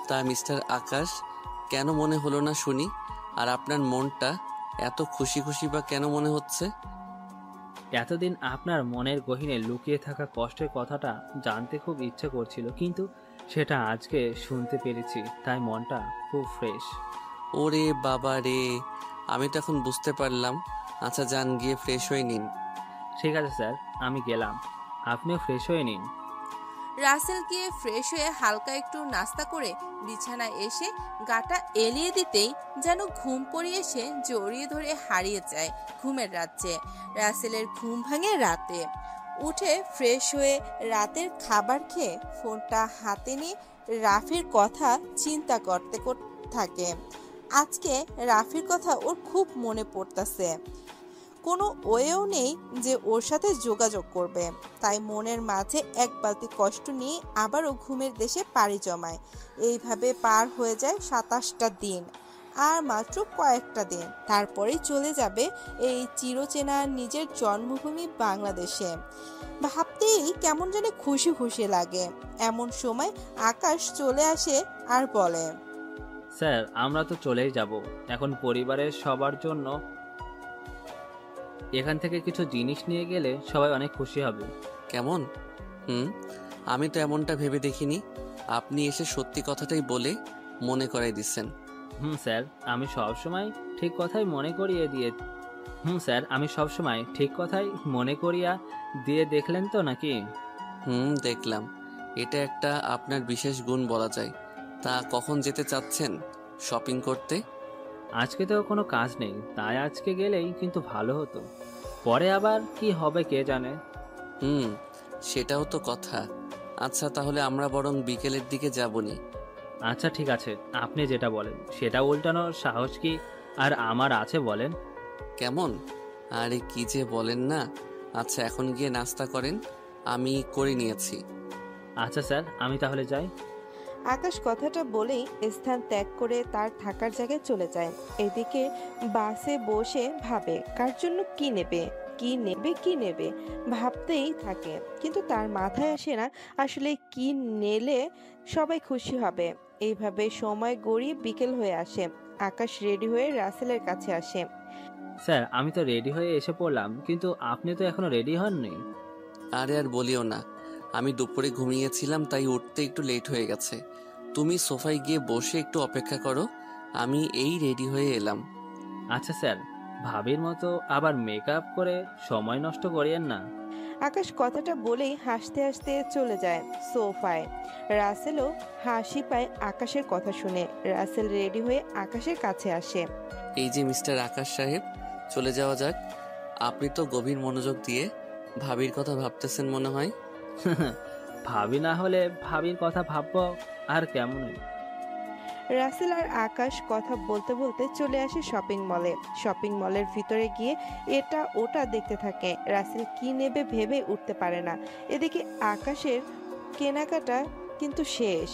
তা মিস্টার আকাশ, কেন মনে হলো না শুনি? আর আপনার মনটা এত খুশি খুশি বা কেন মনে হচ্ছে? এতদিন আপনার মনের গহীনে লুকিয়ে থাকা কষ্টের কথাটা জানতে খুব ইচ্ছে করছিল, কিন্তু সেটা আজকে শুনতে পেরেছি, তাই মনটা খুব ফ্রেশ। ওরে বাবা রে, আমি তো এখন বুঝতে পারলাম। আচ্ছা যান, গিয়ে ফ্রেশ হয়ে নিন। ঠিক আছে স্যার, আমি গেলাম, আপনিও ফ্রেশ হয়ে নিন। রাসেল গিয়ে ফ্রেশ হয়ে হালকা একটু নাস্তা করে বিছানায় এসে গাটা এলিয়ে দিতেই যেন ঘুম পড়িয়ে এসে জড়িয়ে ধরে হারিয়ে যায় ঘুমের রাজ্যে। রাসেলের ঘুম ভাঙে রাতে। উঠে ফ্রেশ হয়ে রাতের খাবার খেয়ে ফোনটা হাতে নিয়ে রাফির কথা চিন্তা করতে থাকে। আজকে রাফির কথা ওর খুব মনে পড়তেছে। কোনো ওয়েও নেই যে ওর সাথে যোগাযোগ করবে, তাই মনের মাঝে এক বালতি কষ্ট নিয়ে আবারও ঘুমের দেশে পাড়ি জমায়। এইভাবে পার হয়ে যায় 27টা দিন। আর মাত্র কয়েকটা দিন, তারপরেই চলে যাবে এই চিরচেনা নিজের জন্মভূমি বাংলাদেশে। ভাবতেই কেমন যেন খুশি খুশি লাগে। এমন সময় আকাশ চলে আসে আর বলে, স্যার, আমরা তো চলেই যাব, এখন পরিবারের সবার জন্য এখান থেকে কিছু জিনিস নিয়ে গেলে সবাই অনেক খুশি হবে। কেমন? আমি তো এমনটা ভেবে দেখিনি। আপনি এসে সত্যি কথাটাই বলে মনে করাই দিচ্ছেন। স্যার, আমি সবসময় ঠিক কথাই মনে করিয়া দিয়ে দেখলেন তো নাকি? দেখলাম। এটা একটা আপনার বিশেষ গুণ বলা যায়। তা কখন যেতে চাচ্ছেন শপিং করতে? আজকে তো কোনো কাজ নেই, তাই আজকে গেলেই কিন্তু ভালো হতো। পরে আবার কি হবে কে জানে। সেটাও তো কথা। আচ্ছা তাহলে আমরা বরং বিকেলের দিকে যাবনি। আচ্ছা ঠিক আছে, আপনি যেটা বলেন। সেটা উল্টানোর সাহস কি আর আমার আছে বলেন? কেমন? আরে কি যে বলেন না। আচ্ছা এখন গিয়ে নাস্তা করেন, আমি করে নিয়েছি। আচ্ছা স্যার, আমি তাহলে যাই। আকাশ কথাটা বলেই স্থান ত্যাগ করে তার থাকার জায়গায় চলে যায়। এদিকে বাসে বসে ভাবে কার জন্য কি নেবে ভাবতেই থাকে, কিন্তু তার মাথায় আসে না আসলে কি নেলে সবাই খুশি হবে। এইভাবে সময় গড়িয়ে বিকেল হয়ে আসে। আকাশ রেডি হয়ে রাসেলের কাছে আসে। স্যার, আমি তো রেডি হয়ে এসে পড়লাম, কিন্তু আপনি তো এখনো রেডি হননি। আরে আর বলিও না, আমি দুপুরে ঘুমিয়েছিলাম, তাই উঠতে একটু লেট হয়ে গেছে। তুমি সোফায় গিয়ে বসে একটু অপেক্ষা করো, আমি এই রেডি হয়ে এলাম। আচ্ছা স্যার, ভাবির মতো আবার মেকআপ করে সময় নষ্ট করিয়েন না। আকাশ কথাটা বলেই হাসতে হাসতে চলে যায় সোফায়। রাসেলও হাসি পায় আকাশের কথা শুনে। রাসেল রেডি হয়ে আকাশের কাছে আসে। এই যে মিস্টার আকাশ সাহেব, চলে যাওয়া যাক। আপনি তো গভীর মনোযোগ দিয়ে ভাবির কথা ভাবতেছেন মনে হয়। ভাবি না হলে ভাবির কথা ভাববো আর কেমন? রাসেল আর আকাশ কথা বলতে বলতে চলে আসে শপিং মলের ভিতরে গিয়ে এটা ওটা দেখতে থাকে। রাসেল কি নেবে ভেবে উঠতে পারে না। এদিকে আকাশের কেনাকাটা কিন্তু শেষ।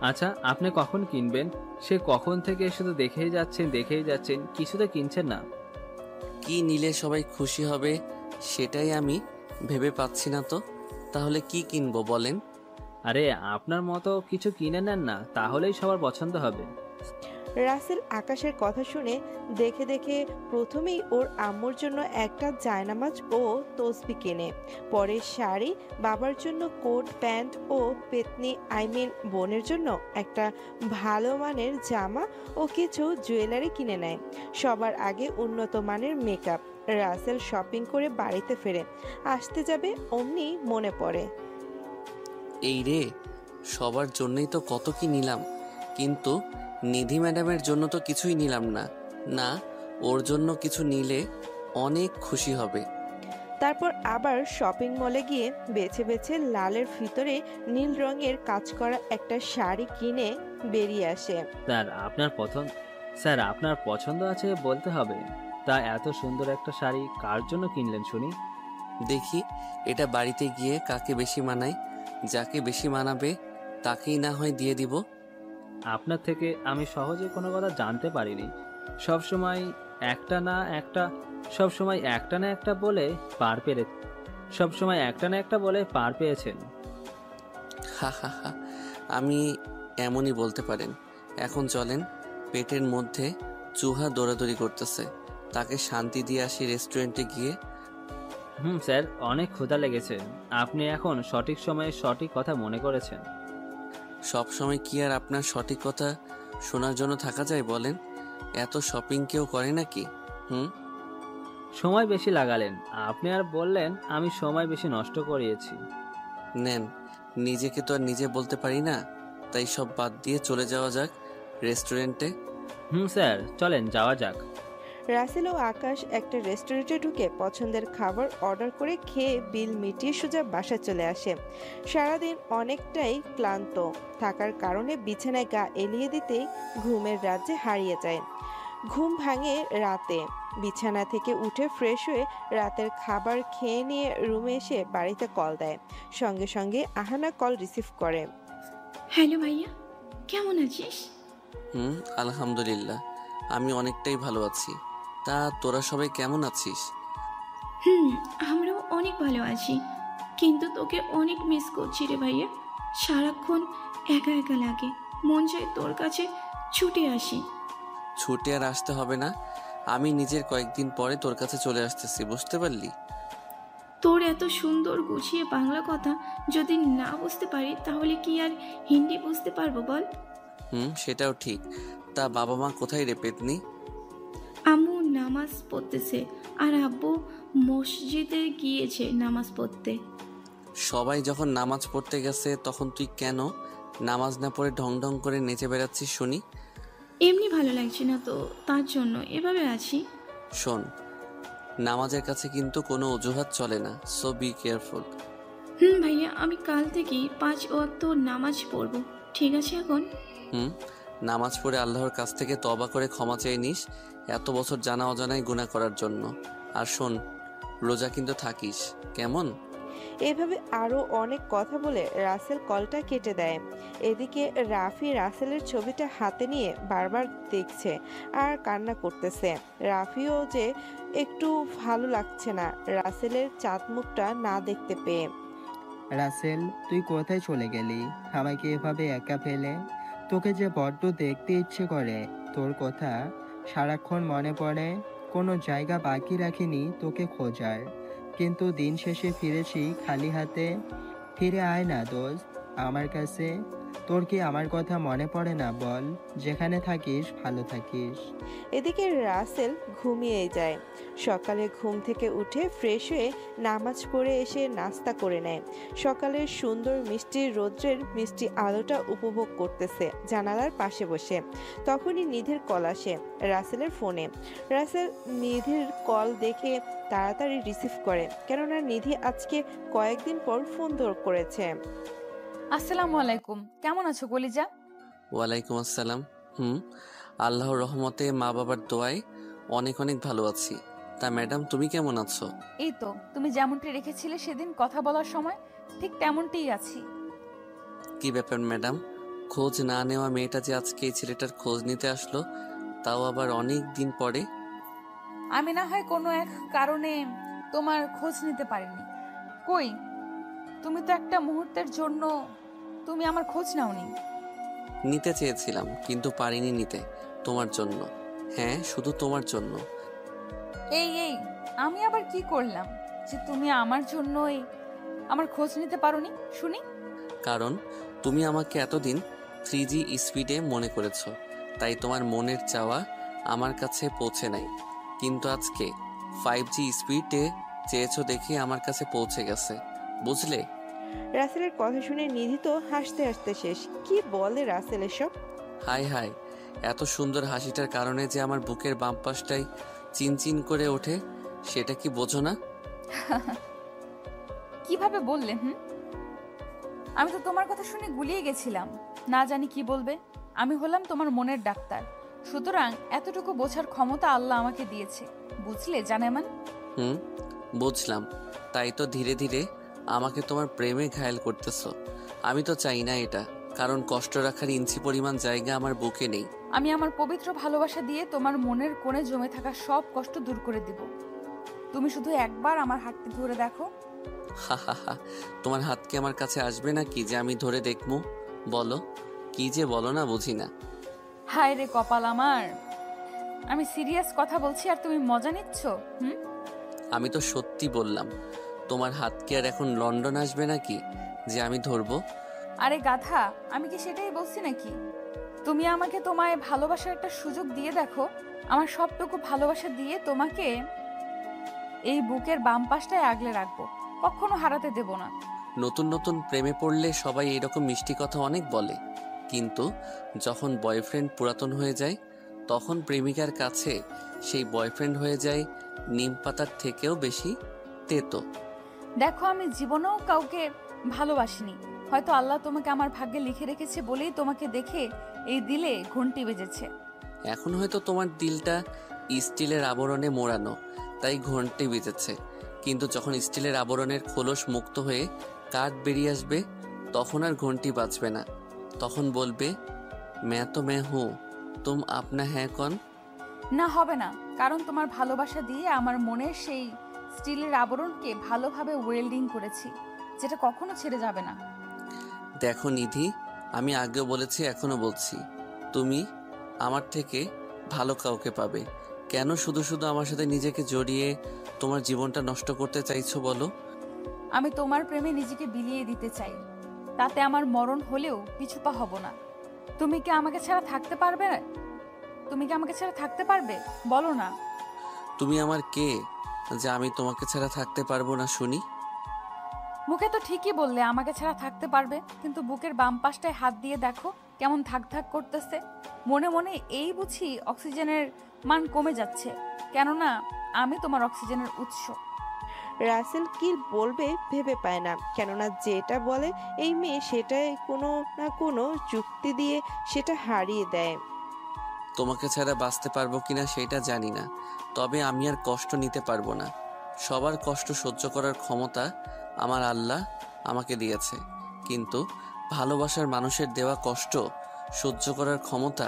আচ্ছা, আপনি কখন কিনবেন? সে কখন থেকে শুধু দেখেই যাচ্ছেন, কিছু তো কিনছেন না। কি নিলে সবাই খুশি হবে সেটাই আমি ভেবে পাচ্ছি না তো। তাহলে কি কিনবো বলেন? আরে আপনার মতো কিছু কিনে নেন না, তাহলেই সবার পছন্দ হবে। রাসেল আকাশের কথা শুনে দেখে প্রথমেই ওর আম্মুর জন্য একটা জায়নামাজ ও তসবি কেনে। পরে শাড়ি, বাবার জন্য কোট প্যান্ট ও পেতনি বোনের জন্য একটা ভালো মানের জামা ও কিছু জুয়েলারি কিনে নেয়। সবার আগে উন্নত মানের মেকআপ। রাসেল শপিং করে বাড়িতে ফেরে। আসতে যাবে অমনি মনে পড়ে, এই রে, সবার জন্যই তো কত কি নিলাম, কিন্তু নিধি ম্যাডামের জন্য তো কিছুই নিলাম না। না, ওর জন্য কিছু নিলে অনেক খুশি হবে। তারপর আবার শপিং মলে গিয়ে বেছে বেছে লালের ভিতরে নীল রঙের কাজ করা একটা শাড়ি কিনে বেরিয়ে আসে। স্যার আপনার পছন্দ আছে বলতে হবে। তা এত সুন্দর একটা শাড়ি কার জন্য কিনলেন শুনি? দেখি এটা বাড়িতে গিয়ে কাকে বেশি মানায়, যাকে বেশি মানাবে তাকেই না হয় দিয়ে দিব। আপনার থেকে আমি সহজে কোনো কথা জানতে পারিনি। সবসময় একটা না একটা বলে পার পেয়েছেন। হা হা হা, আমি এমনই বলতে পারেন। এখন চলেন, পেটের মধ্যে চুহা দৌড়াদৌড়ি করতেছে, তাকে শান্তি দিয়ে আসি রেস্টুরেন্টে গিয়ে। স্যার, অনেক ক্ষুধা লেগেছে। আপনি এখন সঠিক সময়ে সঠিক কথা মনে করেছেন। সব সময় কি আর আপনার সঠিক কথা শোনার জন্য থাকা যায় বলেন? এত শপিং কেউ করে নাকি? সময় বেশি লাগালেন। আপনি আর বললেন আমি সময় বেশি নষ্ট করিয়েছি। নেন, নিজেকে তো আর নিজে বলতে পারি না, তাই সব বাদ দিয়ে চলে যাওয়া যাক রেস্টুরেন্টে। স্যার, চলেন যাওয়া যাক। রাসেল ও আকাশ একটা রেস্টুরেন্টে ঢুকে পছন্দের খাবার অর্ডার করে খেয়ে বিল মিটিয়ে সোজা বাসায় চলে আসে। সারাদিন অনেকটাই ক্লান্ত থাকার কারণে বিছানায় গা এলিয়ে দিতেই ঘুমের রাজ্যে হারিয়ে যায়। ঘুম ভাঙে রাতে। বিছানা থেকে উঠে ফ্রেশ হয়ে রাতের খাবার খেয়ে নিয়ে রুমে এসে বাড়িতে কল দেয়। সঙ্গে সঙ্গে আহানা কল রিসিভ করে। হ্যালো ভাইয়া, কেমন আছিস? আলহামদুলিল্লাহ, আমি অনেকটাই ভালো আছি। তা তোরা সবাই কেমন আছিস? আমরাও অনেক ভালো আছি, কিন্তু তোকে অনেক মিস করছি রে ভাইয়া। সারাক্ষণ একা একা লাগে, মন চায় তোর কাছে ছুটে আসি। ছুটে আর আসতে হবে না, আমি নিজের কয়েকদিন পরে তোর কাছে চলে আসতেছি, বুঝতে পারলি? তোর এত সুন্দর গুছিয়ে বাংলা কথা যদি না বুঝতে পারি তাহলে কি আর হিন্দি বুঝতে পারবো বল? সেটাও ঠিক। তা বাবা মা কোথায় রে পেতনি? আম্মু নামাজ পড়তেছে আর আব্বু মসজিদে গিয়েছে নামাজ পড়তে। সবাই যখন নামাজ পড়তে গেছে তখন তুই কেন নামাজ না পড়ে ঢং ঢং করে নেচে বেড়াচ্ছিস শুনি? এমনি ভালো লাগছে না তো, তার জন্য এভাবে আছি। শোন, নামাজের কাছে কিন্তু কোনো অজুহাত চলে না, সো বি কেয়ারফুল। ভাইয়া, আমি কাল থেকেই 5 ওয়াক্ত নামাজ পড়বো, ঠিক আছে? এখন নামাজ পড়ে আল্লাহর কাছ থেকে তওবা করে ক্ষমা চেয়ে নিস এত বছর জানা অজানায় গুনাহ করার জন্য। আর শোন, রোজা কিন্তু থাকিস, কেমন? এভাবে আরো অনেক কথা বলে রাসেল কলটা কেটে দেয়। এদিকে রাফি রাসেলের ছবিটা হাতে নিয়ে বারবার দেখছে আর কান্না করতেছে। রাফিও যে একটু ভালো লাগছে না রাসেলের চাঁদ মুখটা না দেখতে পেয়ে। রাসেল, তুই কোথায় চলে গেলি আমাকে এভাবে একা ফেলে? তোকে যে বড্ড দেখতে ইচ্ছে করে, তোর কথা সারাক্ষণ মনে পড়ে। কোনো জায়গা বাকি রাখিনি তোকে খোঁজার, কিন্তু দিন শেষে ফিরেছি খালি হাতে। ফিরে আয় না দোস্ত আমার কাছে। তোর কি আমার কথা মনে পড়ে না বল? যেখানে থাকিস ভালো থাকিস। এদিকে রাসেল ঘুমিয়ে যায়। সকালে ঘুম থেকে উঠে ফ্রেশ হয়ে নামাজ পড়ে এসে নাস্তা করে নেয়। সকালের সুন্দর মিষ্টি রৌদ্রের মিষ্টি আলোটা উপভোগ করতেছে জানালার পাশে বসে। তখনই নিধির কল আসে রাসেলের ফোনে। রাসেল নিধির কল দেখে তাড়াতাড়ি রিসিভ করে, কেননা নিধি আজকে কয়েকদিন পর ফোন করেছে। আসসালামু আলাইকুম, কেমন আছো কলিজা? ওয়ালাইকুম আসসালাম। আল্লাহর রহমতে মা বাবার দোয়ায় অনেক অনেক ভালো আছি। তা ম্যাডাম, তুমি কেমন আছো? এই তো, তুমি যেমনটি রেখেছিলে সেদিন কথা বলার সময়, ঠিক তেমনটিই আছি। কি ব্যাপার ম্যাডাম, খোঁজ না নেওয়া মেয়েটা যে আজকে এই ছেলেটার খোঁজ নিতে আসলো, তাও আবার অনেক দিন পরে? আমি না হয় কোনো এক কারণে তোমার খোঁজ নিতে পারিনি। কই, তুমি তো একটা মুহূর্তের জন্য তুমি আমার খোঁজ নাওনি। নিতে চেয়েছিলাম কিন্তু পারিনি নিতে, তোমার জন্য। হ্যাঁ, শুধু তোমার জন্য। এই এই আমি আবার কি করলাম যে তুমি আমার জন্যই আমার খোঁজ নিতে পারোনি শুনি? কারণ তুমি আমাকে এতদিন 3G স্পিডে মনে করেছো, তাই তোমার মনের চাওয়া আমার কাছে পৌঁছে নাই। কিন্তু আজকে 5G স্পিডে চেয়েছো দেখে আমার কাছে পৌঁছে গেছে, বুঝলে? রাসেলের কথা শুনে নিধি তো হাসতে হাসতে শেষ। কি বলে রাসেল এসব? হাই হাই, এত সুন্দর হাসিটার কারণে যে আমার বুকের বাম পাশটাই চিনচিন করে ওঠে, সেটা কি বোঝো না? কিভাবে বললে? আমি তো তোমার কথা শুনে গুলিয়ে গেছিলাম, না জানি কি বলবে। আমি হলাম তোমার মনের ডাক্তার, সুতরাং এতটুকু বোঝার ক্ষমতা আল্লাহ আমাকে দিয়েছে, বুঝলে জানেমান? বুঝলাম। তাই তো ধীরে ধীরে আমাকে তোমার প্রেমে ঘায়েল করতেছো। আমি তো চাই না এটা, কারণ কষ্ট রাখার ইঞ্চি পরিমাণ জায়গা আমার বুকে নেই। আমি আমার পবিত্র ভালোবাসা দিয়ে তোমার মনের কোণে জমে থাকা সব কষ্ট দূর করে দিব। তুমি শুধু একবার আমার হাতটি ধরে দেখো। হা হা হা, তোমার হাত কি আমার কাছে আসবে না কি যে আমি ধরে দেখবো? বলো, কি যে বলো না, বুঝি না। হায় রে কপাল আমার, আমি সিরিয়াস কথা বলছি আর তুমি মজা নিচ্ছ। আমি তো সত্যি বললাম। তোমার হাত কি আর এখন লন্ডন আসবে নাকি যে আমি ধরবো? আরে গাধা, আমি কি সেটাই বলছি নাকি? তুমি আমাকে তোমায় ভালোবাসার একটা সুযোগ দিয়ে দেখো। আমার সবটুকু ভালোবাসা দিয়ে তোমাকে এই বুকের বাম পাশটায় আগলে রাখবো, কখনো হারাতে দেব না। নতুন নতুন প্রেমে পড়লে সবাই এরকম মিষ্টি কথা অনেক বলে, কিন্তু যখন বয়ফ্রেন্ড পুরাতন হয়ে যায় তখন প্রেমিকার কাছে সেই বয়ফ্রেন্ড হয়ে যায় নিম পাতার থেকেও বেশি তেতো। দেখো, আমি জীবনেও কাউকে ভালোবাসিনি, হয়তো আল্লাহ তোমাকে আমার ভাগ্যে লিখে রেখেছে বলেই তোমাকে দেখে এই দিলে ঘন্টি বেজেছে। এখন হয়তো তোমার দিলটা স্টিলের আবরণে মোড়ানো, তাই ঘন্টি বেজেছে, কিন্তু যখন স্টিলের আবরণের খোলস মুক্ত হয়ে কাঠ বেরিয়ে আসবে তখন আর ঘন্টি বাজবে না। তখন বলবে, मैं तो मैं हूँ, तुम अपना है कौन? না, হবে না, কারণ তোমার ভালোবাসা দিয়ে আমার মনের সেই স্টিলের আবরণকে ভালোভাবে ওয়েল্ডিং করেছি, যেটা কখনো ছেড়ে যাবে না। দেখো নিধি, আমি আগেও বলেছি, এখনো বলছি, তুমি আমার থেকে ভালো কাউকে পাবে। কেন শুধু শুধু আমার সাথে নিজেকে জড়িয়ে তোমার জীবনটা নষ্ট করতে চাইছো বলো? আমি তোমার প্রেমে নিজেকে বিলিয়ে দিতে চাই, তাতে আমার মরণ হলেও পিছুপা হব না। তুমি কি আমাকে ছাড়া থাকতে পারবে? তুমি কি আমাকে ছাড়া থাকতে পারবে? বলো না। তুমি আমার কে যে আমি তোমাকে ছাড়া থাকতে পারবো না শুনি? মুখে তো ঠিকই বললে আমাকে ছাড়া থাকতে পারবে, কিন্তু বুকের বাম পাশটায় হাত দিয়ে দেখো কেমন থাক থাক করতেছে। মনে মনে এই বুঝি অক্সিজেনের মান কমে যাচ্ছে, কেননা আমি তোমার অক্সিজেনের উৎস। রাসেল কি বলবে ভেবে পায় না, কেননা যেটা বলে এই মেয়ে সেটাই কোনো না কোনো যুক্তি দিয়ে সেটা হারিয়ে দেয়। তোমাকে ছাড়া বাঁচতে পারবো কিনা সেটা জানি না, তবে আমি আর কষ্ট নিতে পারবো না। সবার কষ্ট সহ্য করার ক্ষমতা আমার আল্লাহ আমাকে দিয়েছে, কিন্তু ভালোবাসার মানুষের দেওয়া কষ্ট সহ্য করার ক্ষমতা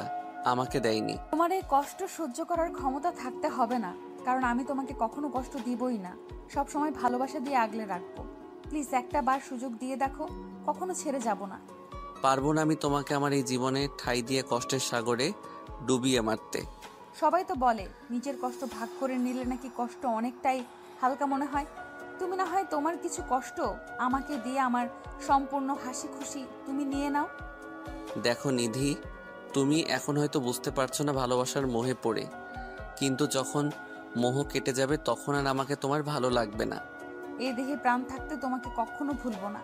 আমাকে দেয়নি। তোমার এই কষ্ট সহ্য করার ক্ষমতা থাকতে হবে না, কারণ আমি তোমাকে কখনো কষ্ট দিবই না, সব সময় ভালোবাসা দিয়ে আগলে রাখবো। প্লিজ একটা বার সুযোগ দিয়ে দেখো, কখনো ছেড়ে যাব না। পারবো না আমি তোমাকে আমার এই জীবনে ঠাঁই দিয়ে কষ্টের সাগরে ডুবিয়ে মারতে। সবাই তো বলে নিজের কষ্ট ভাগ করে নিলে নাকি কষ্ট অনেকটাই হালকা মনে হয়। তুমি না হয় তোমার কিছু কষ্ট আমাকে দিয়ে আমার সম্পূর্ণ হাসি খুশি তুমি নিয়ে নাও। দেখো নিধি, তুমি এখন হয়তো বুঝতে পারছো না ভালোবাসার মোহে পড়ে, কিন্তু যখন মোহ কেটে যাবে তখন আর আমাকে তোমার ভালো লাগবে না। এই দেহে প্রাণ থাকতে তোমাকে কখনো ভুলবো না।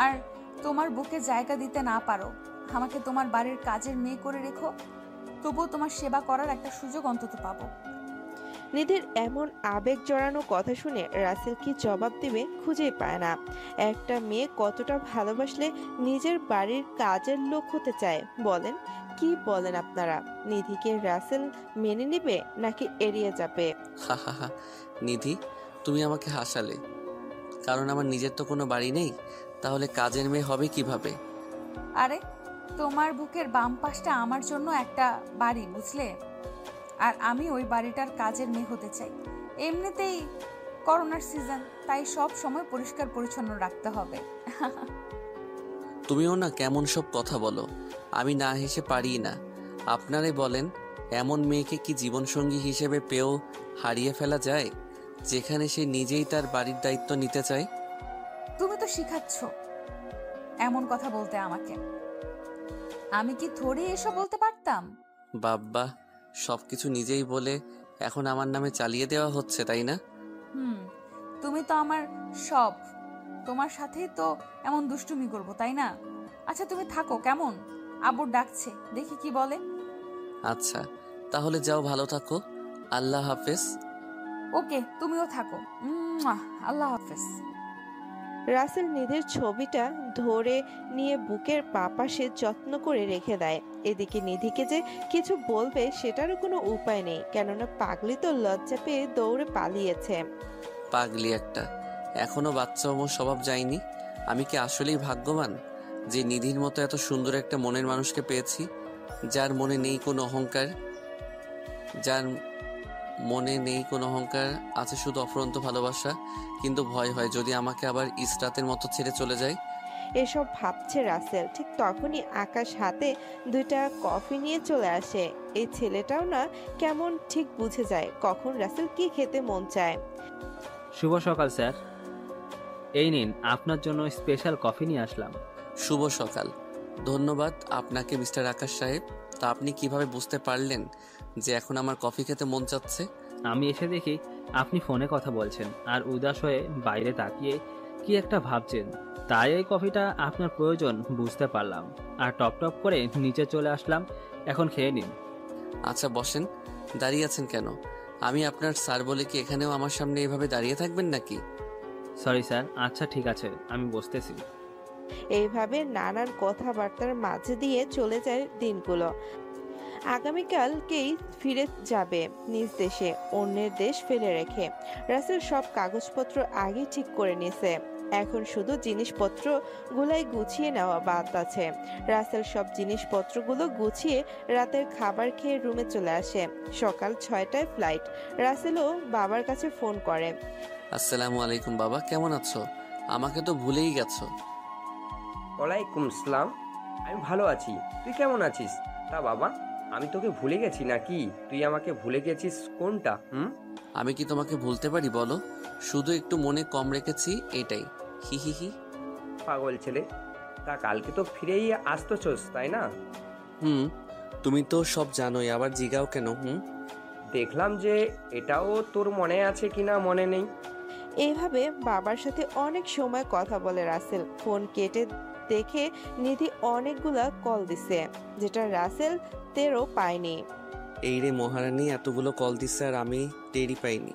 আর তোমার বুকে জায়গা দিতে না পারো, আমাকে তোমার বাড়ির কাজের মেয়ে করে রেখো, তবুও তোমার সেবা করার একটা সুযোগ অন্তত পাবো। নিধির এমন আবেগ জড়ানো কথা শুনে রাসেল কি জবাব দেবে খুঁজেই পায় না। একটা মেয়ে কতটা ভালোবাসলে নিজের বাড়ির কাজের লোক হতে চায় বলেন? কি বলেন আপনারা? নিধিকে রাসেল মেনে নেবে নাকি এড়িয়ে যাবে? হা হা হা, নিধি তুমি আমাকে হাসালে, কারণ আমার নিজের তো কোনো বাড়ি নেই, তাহলে কাজের মেয়ে হবে কিভাবে? আরে তোমার বুকের বাম পাশটা আমার জন্য একটা বাড়ি, বুঝলে? আর আমি ওই বাড়িটার কাজের মেয়ে হতে চাই। এমনিতেই করোনার সিজন, তাই সব সময় পরিষ্কার পরিচ্ছন্ন রাখতে হবে। তুমিও না কেমন সব কথা বলো, আমি না হেসে পারি না। আপনারাই বলেন, এমন মেয়েকে কি জীবনসঙ্গী হিসেবে পেয়েও হারিয়ে ফেলা যায়, যেখানে সে নিজেই তার বাড়ির দায়িত্ব নিতে চায়? তুমি তো শিখাচ্ছ এমন কথা বলতে আমাকে, আমি কি থোড়ি এসব বলতে পারতাম? বাব্বা, সবকিছু নিজেই বলে এখন আমার নামে চালিয়ে দেওয়া হচ্ছে, তাই না? হুম, তুমি তো আমার সব, তোমার সাথেই তো এমন দুষ্টুমি করবো, তাই না? আচ্ছা তুমি থাকো কেমন, আব্বু ডাকছে, দেখি কি বলে। আচ্ছা তাহলে যাও, ভালো থাকো, আল্লাহ হাফেজ। ওকে, তুমিও থাকো। আল্লাহ হাফেজ। রাসেল নিধির ছবিটা ধরে নিয়ে বুকের পাশে যত্ন করে রেখে দেয়। এদিকে নিধিকে যে কিছু বলবে সেটারও কোনো উপায় নেই, কেননা পাগলি তো লজ্জা পেয়ে দৌড়ে পালিয়েছে। পাগলি একটা, এখনো বাচ্চা অমর স্বভাব যায়নি। আমি কি আসলেই ভাগ্যবান যে নিধির মতো এত সুন্দর একটা মনের মানুষকে পেয়েছি, যার মনে নেই কোনো অহংকার, আছে শুধু অফুরন্ত ভালোবাসা। কিন্তু ভয় হয় যদি আমাকে আবার ইসরাতের মতো ছেড়ে চলে যায়। এসব ভাবছে রাসেল, ঠিক তখনই আকাশ হাতে 2টা কফি নিয়ে চলে আসে। এই ছেলেটাও না কেমন ঠিক বুঝে যায় কখন রাসেল কি খেতে মন চায়। শুভ সকাল স্যার, এই নিন আপনার জন্য স্পেশাল কফি নিয়ে আসলাম। শুভ সকাল। ধন্যবাদ আপনাকে মিস্টার আকাশ সাহেব। তা আপনি কিভাবে বুঝতে পারলেন যে এখন আমার কফি খেতে মন চাচ্ছে? আমি এসে দেখি আপনি ফোনে কথা বলছেন আর উদাস হয়ে বাইরে তাকিয়ে কি একটা ভাবছেন, তাই এই কফিটা আপনার প্রয়োজন বুঝতে পারলাম আর টপ টপ করে নিচে চলে আসলাম। এখন খেয়ে নিন। আচ্ছা বসেন। দাঁড়িয়ে আছেন কেন? আমি আপনার স্যার বলে কি এখানেও আমার সামনে এভাবে দাঁড়িয়ে থাকবেন নাকি? Sorry sir. আচ্ছা ঠিক আছে, আমি বসতেছি। এইভাবে নানান কথাবার্তার মাঝে দিয়ে চলে যায় দিনগুলো। আগামীকালকেই ফিরে যাবে নিজ দেশে, অন্যের দেশ ফেলে রেখে। রাসেল সব কাগজপত্র আগে ঠিক করে নিয়েছে, এখন শুধু জিনিসপত্রগুলাই গুছিয়ে নেওয়া বাদ আছে। রাসেল সব জিনিসপত্রগুলো গুছিয়ে রাতের খাবার খেয়ে রুমে চলে আসে। সকাল 6টায় ফ্লাইট। রাসেলও বাবার কাছে ফোন করে। আসসালামু আলাইকুম বাবা, কেমন আছো? আমাকে তো ভুলেই গেছো। ওয়ালাইকুম আসসালাম, আমি ভালো আছি, তুই কেমন আছিস? তা বাবা, আমি তোকে ভুলে গেছি নাকি? তুই আমাকে ভুলে গেছিস কোনটা? আমি কি তোমাকে ভুলতে পারি বলো? শুধু একটু মনে কম রেখেছি, এটাই। হি হি হি। পাগল ছেলে, তা কালকে তো ফিরেই আসতেছস তাই না? তুমি তো সব জানোই, আবার জিগাও কেন? দেখলাম যে এটাও তোর মনে আছে কিনা মনে নেই। এইভাবে বাবার সাথে অনেক সময় কথা বলে রাসেল। ফোন কেটে দেখে নিধি অনেকগুলা কল দিছে, যেটা রাসেল তেরও পায়নি। এই রে মহারানী, এতগুলো কল দিচ্ছে আর আমি টেরই পাইনি।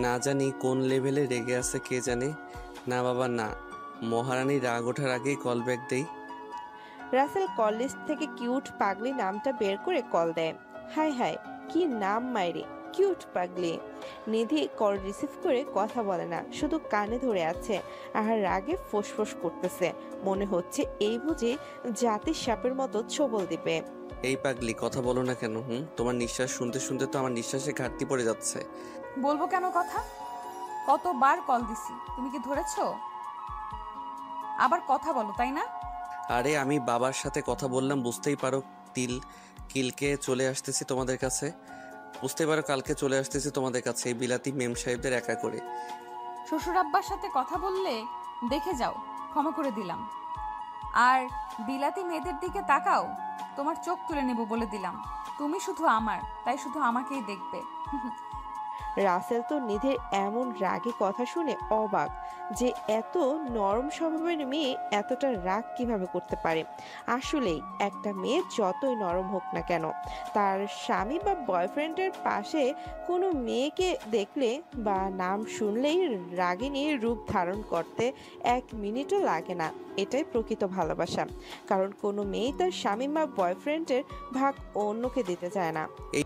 না জানি কোন লেভেলে রেগে আছে কে জানে। না বাবা না, মহারানী রাগ ওঠার আগেই কল ব্যাক দেই। রাসেল কল লিস্ট থেকে কিউট পাগলি নামটা বের করে কল দেয়। হাই হাই, কি নাম মাইরে, কিউট পাগলি। নিধি কল রিসিভ করে কথা বলে না, শুধু কানে ধরে আছে আর রাগে ফোঁসফোঁস করতেছে। মনে হচ্ছে এই বুঝি জাতির সাপের মতো ছোবল দিবে। এই পাগলি, কথা বলো না কেন? তোমার নিঃশ্বাস শুনতে শুনতে তো আমার নিঃশ্বাসে ঘাটতি পড়ে যাচ্ছে। বলবো কেন কথা? কতবার কল দিছি, তুমি কি ধরেছো? আবার কথা বলো, তাই না? আরে আমি বাবার সাথে কথা বললাম, বুঝতেই পারো কিলকে চলে আসতেছি তোমাদের কাছে। বুঝতে পারো কালকে চলে আসতেছি তোমাদের কাছে এই বিলাতি মেম সাহেবদের একা করে। শ্বশুর আব্বার সাথে কথা বললে দেখে যাও, ক্ষমা করে দিলাম। আর বিলাতি মেয়েদের দিকে তাকাও, তোমার চোখ তুলে নেব বলে দিলাম। তুমি শুধু আমার, তাই শুধু আমাকেই দেখবে। রাসেল তো নিধির এমন রাগী কথা শুনে অবাক, যে এত নরম স্বভাবের মেয়ে এতটা রাগ কিভাবে করতে পারে। আসলেই একটা মেয়ে যতই নরম হোক না কেন, তার স্বামী বা বয়ফ্রেন্ডের পাশে কোনো মেয়েকে দেখলে বা নাম শুনলেই রাগিনীর রূপ ধারণ করতে 1 মিনিটও লাগে না। এটাই প্রকৃত ভালোবাসা, কারণ কোনো মেয়ে তার স্বামী বা বয়ফ্রেন্ডের ভাগ অন্যকে দিতে চায় না। এই